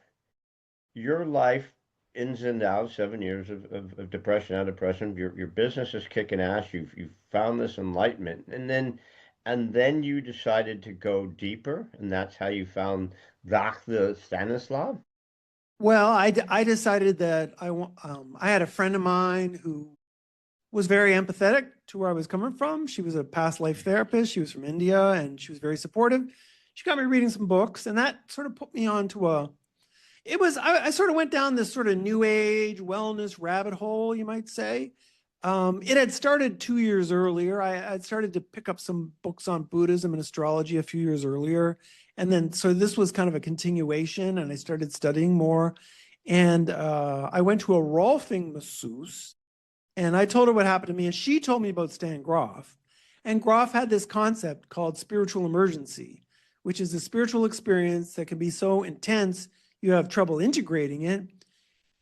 B: your life ins and outs, 7 years of depression, out of depression. Your business is kicking ass. You've found this enlightenment, and then you decided to go deeper, and that's how you found the Stanislav.
A: Well, I decided that I had a friend of mine who was very empathetic to where I was coming from. She was a past life therapist. She was from India and she was very supportive. She got me reading some books, and that sort of put me onto I sort of went down this sort of new age wellness rabbit hole, you might say. It had started 2 years earlier. I had started to pick up some books on Buddhism and astrology a few years earlier. And then, so this was kind of a continuation, and I started studying more. And I went to a Rolfing masseuse, and I told her what happened to me, and she told me about Stan Groff. And Groff had this concept called spiritual emergency, which is a spiritual experience that can be so intense you have trouble integrating it,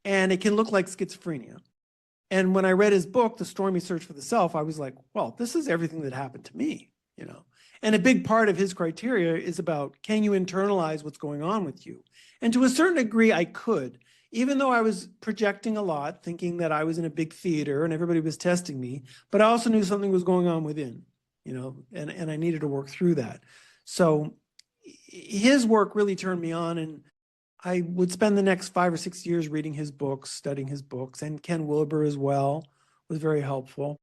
A: and it can look like schizophrenia. And when I read his book, The Stormy Search for the Self, I was like, well, this is everything that happened to me. And a big part of his criteria is about, can you internalize what's going on with you? And to a certain degree, I could, even though I was projecting a lot, thinking that I was in a big theater and everybody was testing me, but I also knew something was going on within, and I needed to work through that. So his work really turned me on. And I would spend the next 5 or 6 years reading his books, studying his books, and Ken Wilber as well was very helpful.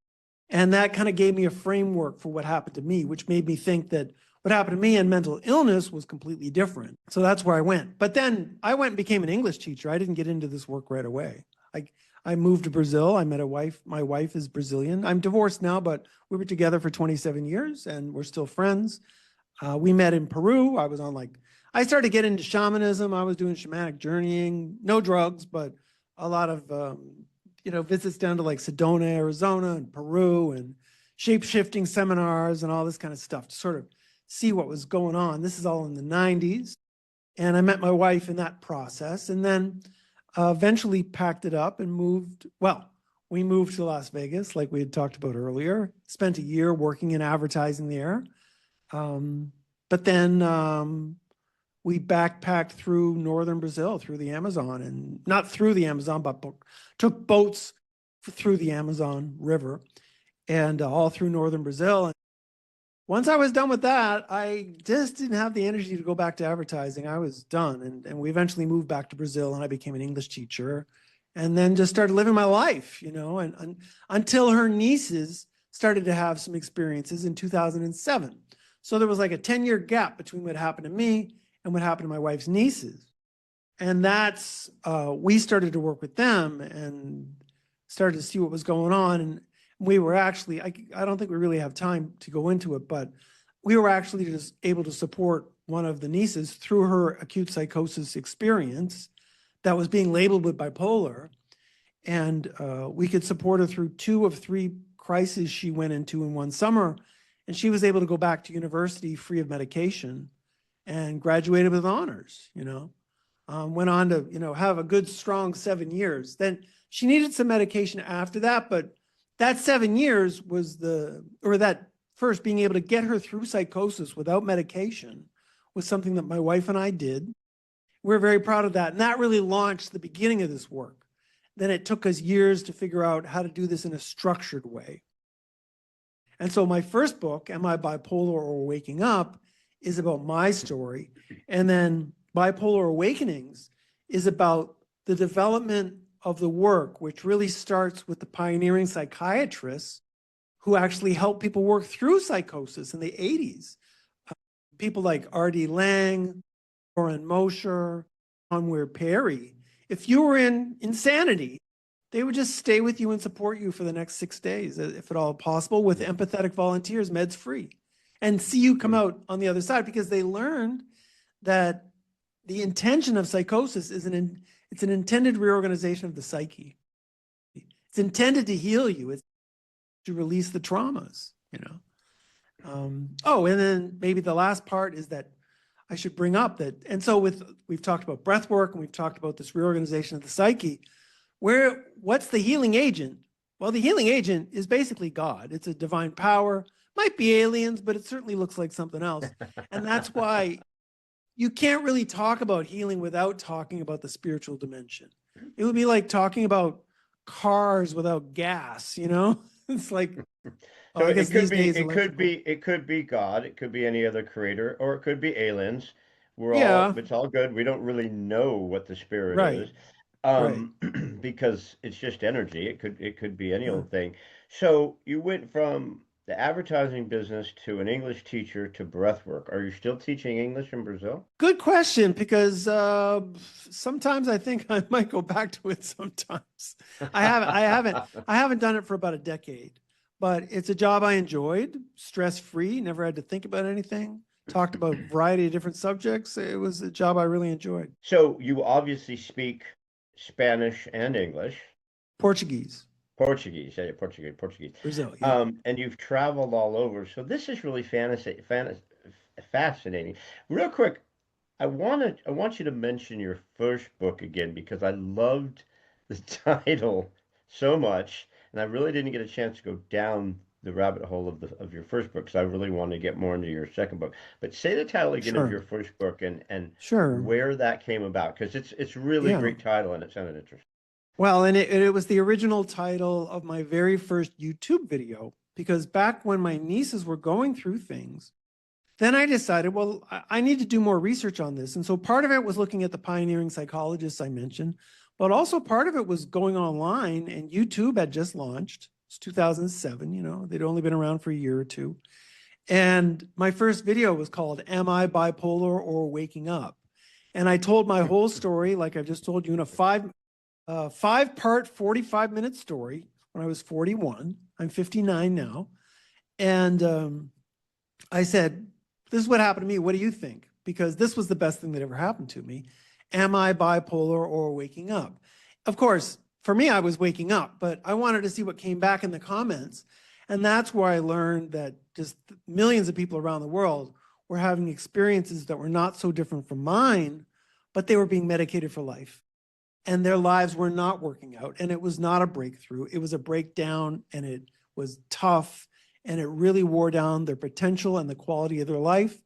A: And that kind of gave me a framework for what happened to me, which made me think that what happened to me in mental illness was completely different. So that's where I went. But then I went and became an English teacher. I didn't get into this work right away. I moved to Brazil. I met a wife. My wife is Brazilian. I'm divorced now, but we were together for 27 years and we're still friends. We met in Peru. I started to get into shamanism. I was doing shamanic journeying, no drugs, but a lot of, visits down to like Sedona, Arizona and Peru and shape-shifting seminars and all this kind of stuff to sort of see what was going on. This is all in the 90s. And I met my wife in that process and then eventually packed it up and moved. Well, we moved to Las Vegas, like we had talked about earlier, spent a year working in advertising there. But then we backpacked through northern Brazil, through the Amazon, and not through the Amazon, but took boats through the Amazon River and all through northern Brazil. And once I was done with that, I just didn't have the energy to go back to advertising. I was done. And we eventually moved back to Brazil and I became an English teacher and then just started living my life, and until her nieces started to have some experiences in 2007. So there was like a 10-year gap between what happened to me and what happened to my wife's nieces. And that's, we started to work with them and started to see what was going on. And we were actually, I don't think we really have time to go into it, but we were actually just able to support one of the nieces through her acute psychosis experience that was being labeled with bipolar. And we could support her through 2 of 3 crises she went into in one summer. And she was able to go back to university free of medication and graduated with honors, went on to, have a good, strong 7 years. Then she needed some medication after that, but that 7 years was that first being able to get her through psychosis without medication was something that my wife and I did. We're very proud of that. And that really launched the beginning of this work. Then it took us years to figure out how to do this in a structured way. And so my first book, Am I Bipolar or Waking Up, is about my story. And then Bipolar Awakenings is about the development of the work, which really starts with the pioneering psychiatrists who actually help people work through psychosis in the 80s. People like R.D. Laing, Oren Mosher, Conware Perry. If you were in insanity, they would just stay with you and support you for the next 6 days, if at all possible, with empathetic volunteers, meds free, and see you come out on the other side, because they learned that the intention of psychosis is it's an intended reorganization of the psyche. It's intended to heal you. It's to release the traumas, and then maybe the last part is that I should bring up that, and so we've talked about breath work and we've talked about this reorganization of the psyche. What's the healing agent? Well, the healing agent is basically God. It's a divine power. Might be aliens, but it certainly looks like something else. And that's why you can't really talk about healing without talking about the spiritual dimension. It would be like talking about cars without gas, It's like,
B: So
A: I guess
B: it could
A: these
B: be
A: days
B: it could
A: electrical.
B: be it could be God, it could be any other creator, or it could be aliens.
A: Yeah,
B: It's all good. We don't really know what the spirit
A: right,
B: is.
A: right.
B: Because it's just energy. It could be any
A: Yeah.
B: old thing. So you went from the advertising business to an English teacher to breathwork. Are you still teaching English in Brazil?
A: Good question, because sometimes I think I might go back to it sometimes. I haven't done it for about a decade, but it's a job I enjoyed, stress-free, never had to think about anything, talked about a variety of different subjects. It was a job I really enjoyed.
B: So you obviously speak Spanish and English.
A: Portuguese,
B: Portuguese, yeah, Portuguese.
A: Brazil, yeah.
B: And you've traveled all over, so this is really fascinating. Real quick, I want you to mention your first book again because I loved the title so much, and I really didn't get a chance to go down the rabbit hole of your first book because I really wanted to get more into your second book. But say the title again of
A: Sure,
B: your first book and
A: sure,
B: where that came about because it's really
A: yeah.
B: great title and it sounded interesting.
A: Well, and it was the original title of my very first YouTube video, because back when my nieces were going through things, then I decided, well, I need to do more research on this. And so part of it was looking at the pioneering psychologists I mentioned, but also part of it was going online, and YouTube had just launched. It's 2007, you know, they'd only been around for a year or two. And my first video was called, Am I Bipolar or Waking Up? And I told my whole story, like I just told you, in a five-part, 45-minute story when I was 41. I'm 59 now. And I said, this is what happened to me. What do you think? Because this was the best thing that ever happened to me. Am I bipolar or waking up? Of course, for me, I was waking up, but I wanted to see what came back in the comments. And that's where I learned that just millions of people around the world were having experiences that were not so different from mine, but they were being medicated for life. And their lives were not working out. And it was not a breakthrough. It was a breakdown, and it was tough. And it really wore down their potential and the quality of their life.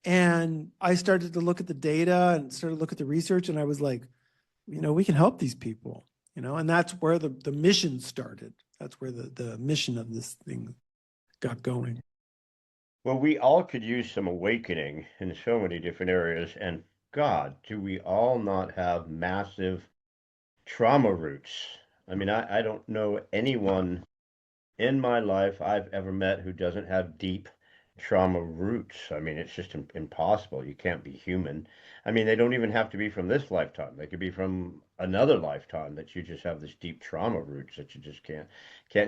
A: And I started to look at the data and started to look at the research, and I was like, you know, we can help these people, you know, and that's where the mission started. That's where the mission of this thing got going.
B: Well, we all could use some awakening in so many different areas. And God, do we all not have massive trauma roots? I mean, I don't know anyone in my life I've ever met who doesn't have deep trauma roots. I mean, it's just impossible. You can't be human. I mean, they don't even have to be from this lifetime. They could be from another lifetime that you just have this deep trauma roots that you just can't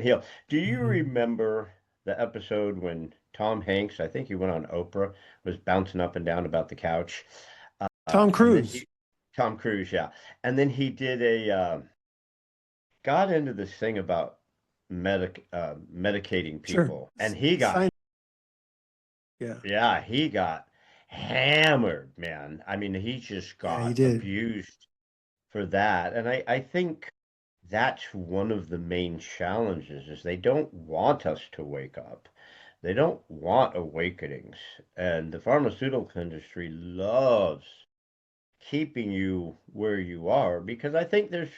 B: heal. Do you
A: Mhm.
B: remember the episode when Tom Hanks, I think he went on Oprah, was bouncing up and down about the couch?
A: Tom
B: And then
A: Cruise.
B: Tom Cruise, yeah. And then he did got into this thing about medicating
A: Sure.
B: people, and he got,
A: Sign. Yeah.
B: yeah, he got hammered, man. I mean, he just
A: Yeah, he
B: got
A: did.
B: abused for that. And I think that's one of the main challenges is they don't want us to wake up. They don't want awakenings. And the pharmaceutical industry loves keeping you where you are because I think there's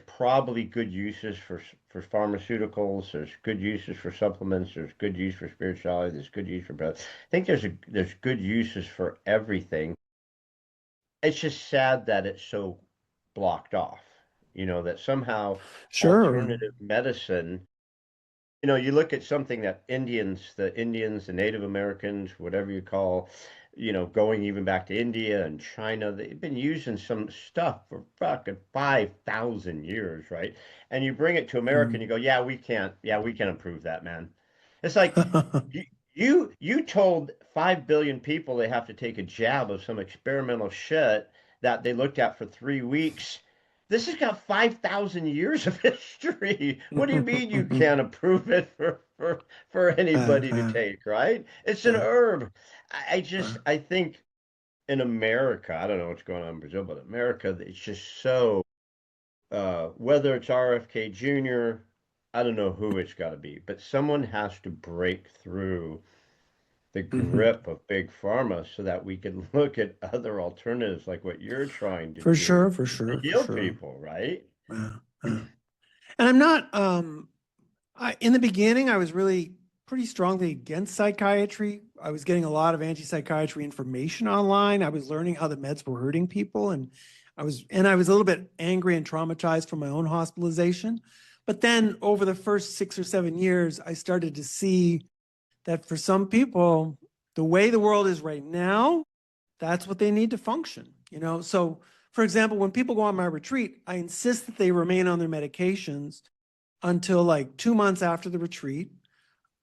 B: probably good uses for pharmaceuticals. There's good uses for supplements. There's good use for spirituality. There's good use for both. I think there's good uses for everything. It's just sad that it's so blocked off. You know, that somehow
A: Sure.
B: alternative medicine, you know, you look at something that the Indians, the Native Americans, whatever you call, you know, going even back to India and China, they've been using some stuff for fucking 5,000 years, right? And you bring it to America and
A: Mm.
B: you go, yeah, we can improve that, man. It's like you you told 5 billion people they have to take a jab of some experimental shit that they looked at for 3 weeks. This has got 5,000 years of history. What do you mean you can't approve it for anybody to
A: Uh,
B: take, right? It's an
A: uh,
B: herb.
A: uh,
B: I think in America, I don't know what's going on in Brazil, but America, it's just so, whether it's RFK Jr., I don't know who it's got to be, but someone has to break through the
A: mhm.
B: grip of big pharma so that we can look at other alternatives like what you're trying to
A: For
B: do
A: sure, for
B: to
A: sure, for
B: heal
A: sure.
B: people, right?
A: Uh, uh. And I'm not, in the beginning, I was really pretty strongly against psychiatry. I was getting a lot of anti-psychiatry information online. I was learning how the meds were hurting people, and I was a little bit angry and traumatized from my own hospitalization. But then over the first 6 or 7 years, I started to see that for some people, the way the world is right now, that's what they need to function, you know? So, for example, when people go on my retreat, I insist that they remain on their medications until like 2 months after the retreat.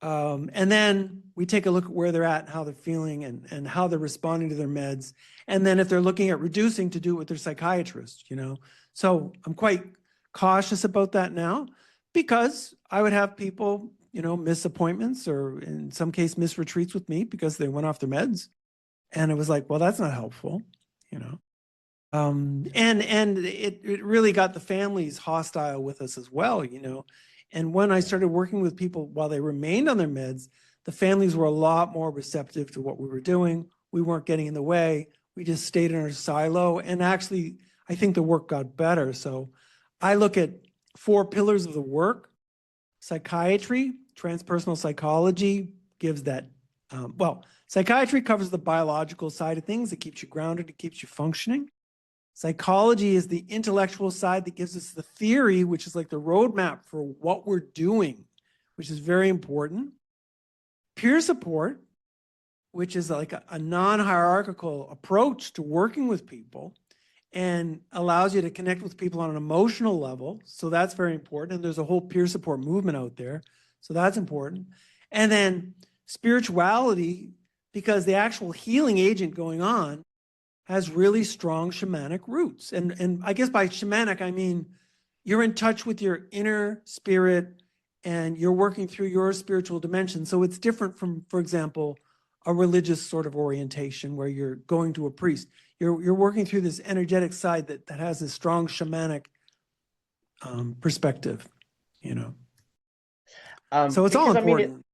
A: And then we take a look at where they're at and how they're feeling and how they're responding to their meds. And then if they're looking at reducing, to do it with their psychiatrist, you know? So I'm quite cautious about that now because I would have people, you know, miss appointments or in some case miss retreats with me because they went off their meds. And it was like, well, that's not helpful, you know? And it really got the families hostile with us as well, you know. And when I started working with people while they remained on their meds, the families were a lot more receptive to what we were doing. We weren't getting in the way. We just stayed in our silo. And actually, I think the work got better. So I look at 4 pillars of the work. Psychiatry, transpersonal psychology gives that Well, psychiatry covers the biological side of things. It keeps you grounded. It keeps you functioning. Psychology is the intellectual side that gives us the theory, which is like the roadmap for what we're doing, which is very important. Peer support, which is like a non-hierarchical approach to working with people and allows you to connect with people on an emotional level. So that's very important. And there's a whole peer support movement out there. So that's important. And then spirituality, because the actual healing agent going on has really strong shamanic roots. And I guess by shamanic, I mean you're in touch with your inner spirit and you're working through your spiritual dimension. So it's different from, for example, a religious sort of orientation where you're going to a priest. You're working through this energetic side that has this strong shamanic perspective, you know. So it's all
B: Because I mean,
A: important.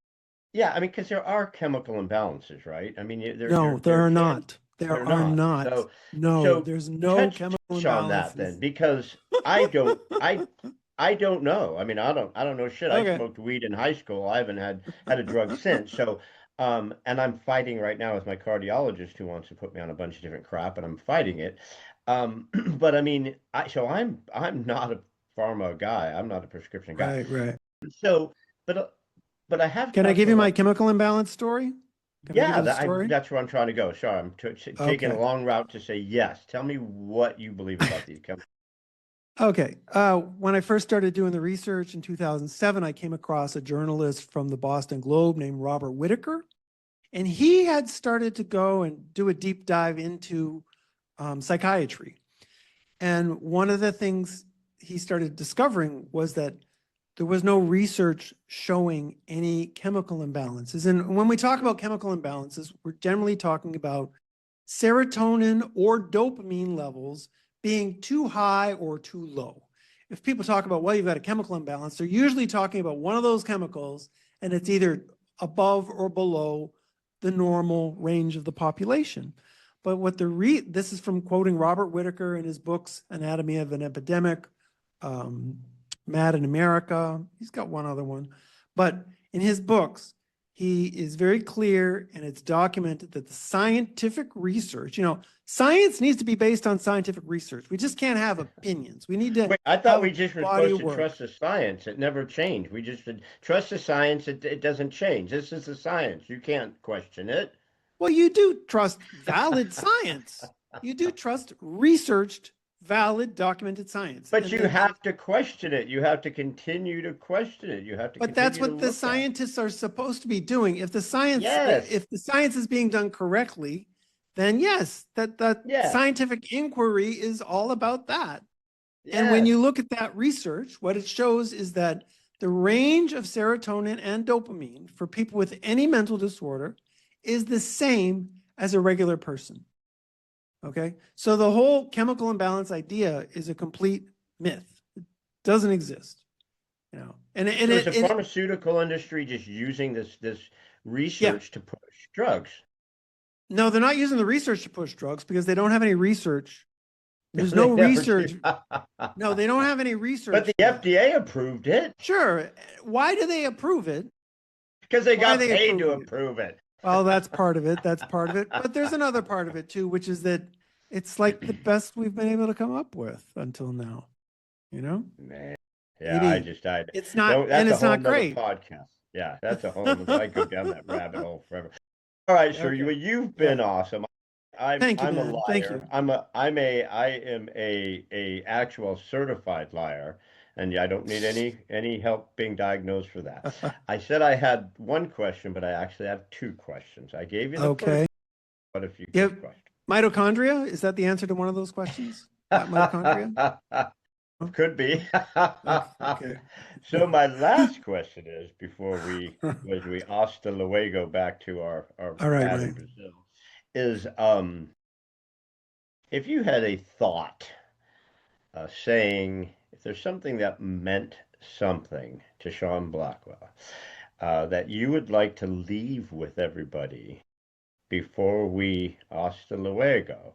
B: yeah, I mean, because there are chemical imbalances, right? I mean,
A: No, there
B: there
A: are
B: can
A: not. There
B: they're
A: are
B: not.
A: not.
B: So
A: No,
B: so
A: there's no chemical
B: touch on that
A: imbalances.
B: then, because I don't know. I mean, I don't know shit. I
A: Okay.
B: smoked weed in high school. I haven't had a drug since. So and I'm fighting right now with my cardiologist who wants to put me on a bunch of different crap, and I'm fighting it. But I mean, I'm not a pharma guy. I'm not a prescription guy.
A: Right, right.
B: So, but but I have
A: Can I
B: talked
A: give
B: to a
A: you
B: lot.
A: my chemical imbalance story? Can I give
B: Yeah,
A: you the story?
B: that's where I'm trying to go. Sorry, I'm taking a
A: Okay.
B: long route to say yes. Tell me what you believe about these chemicals.
A: Okay. When I first started doing the research in 2007, I came across a journalist from the Boston Globe named Robert Whitaker, and he had started to go and do a deep dive into psychiatry. And one of the things he started discovering was that there was no research showing any chemical imbalances. And when we talk about chemical imbalances, we're generally talking about serotonin or dopamine levels being too high or too low. If people talk about, well, you've got a chemical imbalance, they're usually talking about one of those chemicals, and it's either above or below the normal range of the population. But what this is from quoting Robert Whitaker in his books, Anatomy of an Epidemic, Mad in America. He's got one other one. But in his books, he is very clear, and it's documented that the scientific research, science needs to be based on scientific research. We just can't have opinions. We need to
B: Wait, I thought
A: have
B: we
A: a
B: just were
A: body
B: supposed
A: of
B: to
A: work.
B: trust the science. It never changed. We just said, trust the science. It doesn't change. This is the science. You can't question it.
A: Well, you do trust valid science. You do trust researched, valid, documented science.
B: But
A: And
B: you
A: then,
B: have to question it. You have to continue to question it. You have to
A: but that's
B: continue to
A: what the
B: look at it.
A: scientists are supposed to be doing. If the
B: Yes.
A: science is being done correctly, then yes, that
B: Yeah.
A: scientific inquiry is all about that. And when you
B: Yes.
A: look at that research, what it shows is that the range of serotonin and dopamine for people with any mental disorder is the same as a regular person. Okay. So the whole chemical imbalance idea is a complete myth. It doesn't exist, And
B: So is the pharmaceutical industry just using this
A: yeah.
B: research to push drugs?
A: No, they're not using the research to push drugs because they don't have any research. There's no
B: They never
A: research.
B: do.
A: No, they don't have any
B: But
A: research
B: the
A: for that.
B: FDA approved it
A: Sure. Why do they approve it?
B: because they
A: Why are
B: got
A: they
B: paid to
A: approving it?
B: approve it.
A: Well, that's part of it. That's part of it. But there's another part of it too, which is that it's like the best we've been able to come up with until now. You know,
B: Man, yeah,
A: maybe
B: I
A: it's not,
B: don't.
A: and
B: That's a
A: it's
B: whole
A: not
B: nother
A: great.
B: podcast. Yeah, that's a whole nother. I could go down that rabbit hole forever. All right, sir.
A: Okay.
B: You've
A: Yeah.
B: been awesome.
A: Thank you,
B: I'm a
A: man. Thank
B: liar.
A: you.
B: I am a actual certified liar, and yeah, I don't need any help being diagnosed for that. I said I had one question, but I actually have two questions. I gave you the first.
A: Okay.
B: What if you
A: Yeah.
B: could question?
A: Mitochondria. Is that the answer to one of those questions? Mitochondria? Oh,
B: Could be.
A: okay. Okay.
B: So my last question is, before we hasta luego back to our
A: All right.
B: pad in
A: Right.
B: Brazil, is if you had a thought saying if there's something that meant something to Sean Blackwell that you would like to leave with everybody before we hasta luego,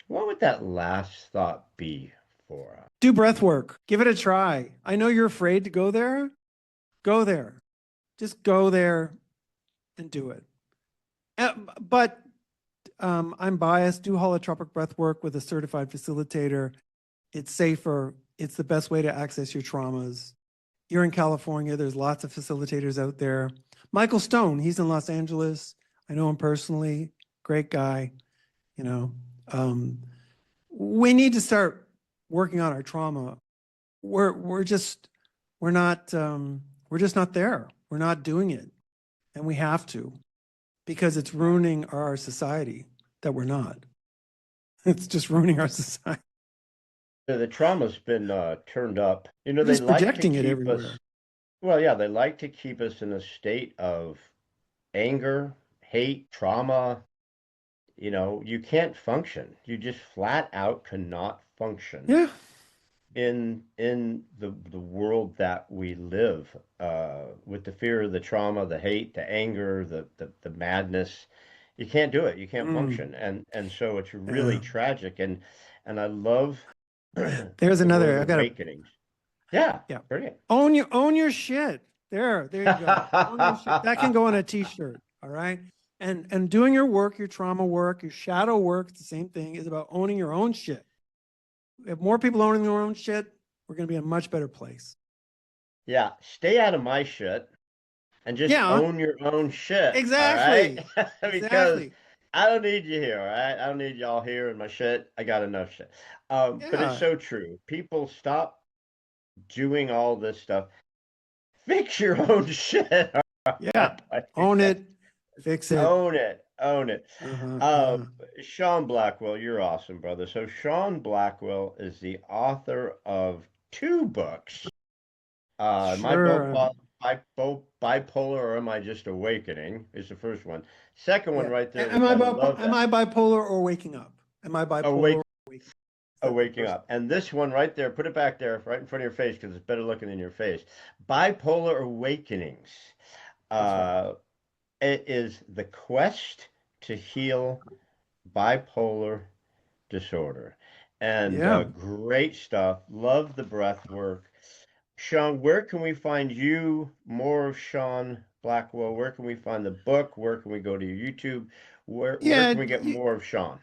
B: what would that last thought be for us?
A: Do breath work. Give it a try. I know you're afraid to go there. Go there. Just go there and do it. But I'm biased. Do holotropic breath work with a certified facilitator. It's safer. It's the best way to access your traumas. You're in California. There's lots of facilitators out there. Michael Stone, he's in Los Angeles. I know him personally. Great guy. You know, we need to start working on our trauma. We're just not there. We're not doing it, and we have to, because it's ruining our society that we're not. It's just ruining our society.
B: The trauma's been turned up. You know,
A: We're
B: they
A: just
B: like to
A: projecting it
B: keep
A: everywhere.
B: us, well, yeah, they like to keep us in a state of anger, hate, trauma. You know, you can't function. You just flat out cannot function
A: Yeah.
B: in the world that we live, with the fear, the trauma, the hate, the anger, the madness. You can't do it. You can't function, and so it's really
A: Yeah.
B: tragic. And I love
A: There's
B: the word
A: another. I've got a
B: awakenings. Yeah,
A: yeah.
B: brilliant.
A: Own your shit. There you go. Own your shit. That can go on a t-shirt. All right. And doing your work, your trauma work, your shadow work, it's the same thing, is about owning your own shit. If more people owning their own shit, we're going to be in a much better place.
B: Yeah, stay out of my shit and just
A: Yeah,
B: own your own shit, all right?
A: exactly.
B: Because
A: Exactly.
B: I don't need you here, all right? I don't need y'all here in my shit. I got enough shit. But it's
A: Yeah.
B: so true. People stop doing all this stuff. Fix your own shit. All
A: Yeah.
B: right?
A: Own it. Fix it.
B: Own it. Own it.
A: Uh-huh.
B: Uh,
A: Uh-huh.
B: Sean Blackwell, you're awesome, brother. So Sean Blackwell is the author of two books. Am I
A: Sure.
B: bipolar or am I just awakening? Is the first one. Second one
A: Yeah.
B: right there, which I love
A: Am
B: that.
A: I bipolar or waking up? Am I bipolar
B: Awake,
A: or waking? That's the
B: waking
A: first.
B: up. And this one right there, put it back there, right in front of your face, because it's better looking in your face. Bipolar Awakenings.
A: That's right.
B: Uh, it is the quest to heal bipolar disorder. And
A: Yeah.
B: great stuff. Love the breath work. Sean, where can we find you? More of Sean Blackwell. Where can we find the book? Where can we go to your YouTube? Where
A: Yeah.
B: can we get more of Sean?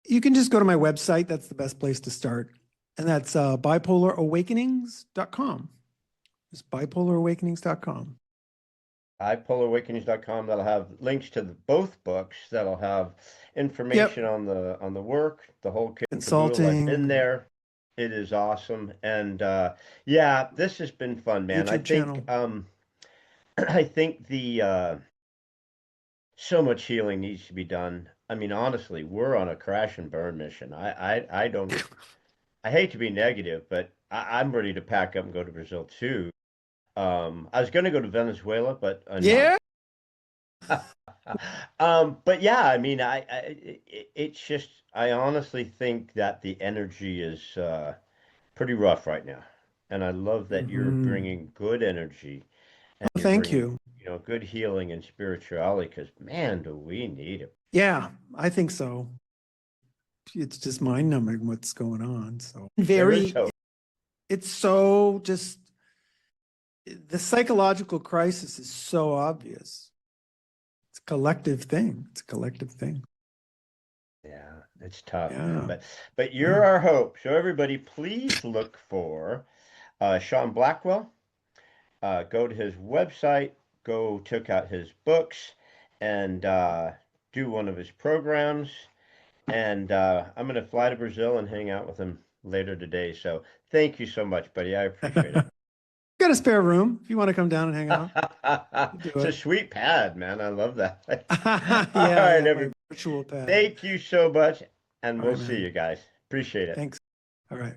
A: You can just go to my website. That's the best place to start. And that's bipolarawakenings.com. Just bipolarawakenings.com.
B: BipolarAwakenings.com. That'll have links to both books. That'll have
A: Yep.
B: information on the work, the whole kit and caboodle. I've been
A: Consulting,
B: there. It is awesome. And yeah, this has been fun, man. I
A: YouTube
B: think
A: channel.
B: I think the so much healing needs to be done. I mean, honestly, we're on a crash and burn mission. I don't, I hate to be negative, but I'm ready to pack up and go to Brazil too. I was going to go to Venezuela, but I'm not.
A: Yeah.
B: But yeah, I mean, it's just, I honestly think that the energy is pretty rough right now. And I love that you're
A: Hmm.
B: bringing good energy and
A: Oh,
B: you're
A: thank
B: bringing,
A: you.
B: you know, good healing and spirituality because man, do we need it.
A: Yeah, I think so. It's just mind numbing what's going on. So
B: There is
A: very,
B: hope.
A: it's so just the psychological crisis is so obvious. It's a collective thing. It's a collective thing.
B: Yeah, it's tough, man.
A: Yeah.
B: But
A: Yeah.
B: you're our hope. So everybody, please look for Sean Blackwell. Go to his website, go check out his books, and do one of his programs. And I'm going to fly to Brazil and hang out with him later today. So thank you so much, buddy. I appreciate it.
A: Got a spare room if you want to come down and hang out. Do
B: It's a
A: it.
B: sweet pad, man. I love that. All
A: Yeah,
B: right,
A: yeah, my
B: everybody.
A: virtual pad.
B: Thank you so much, and
A: All
B: we'll
A: right,
B: see
A: man.
B: you guys. Appreciate it.
A: Thanks. All right.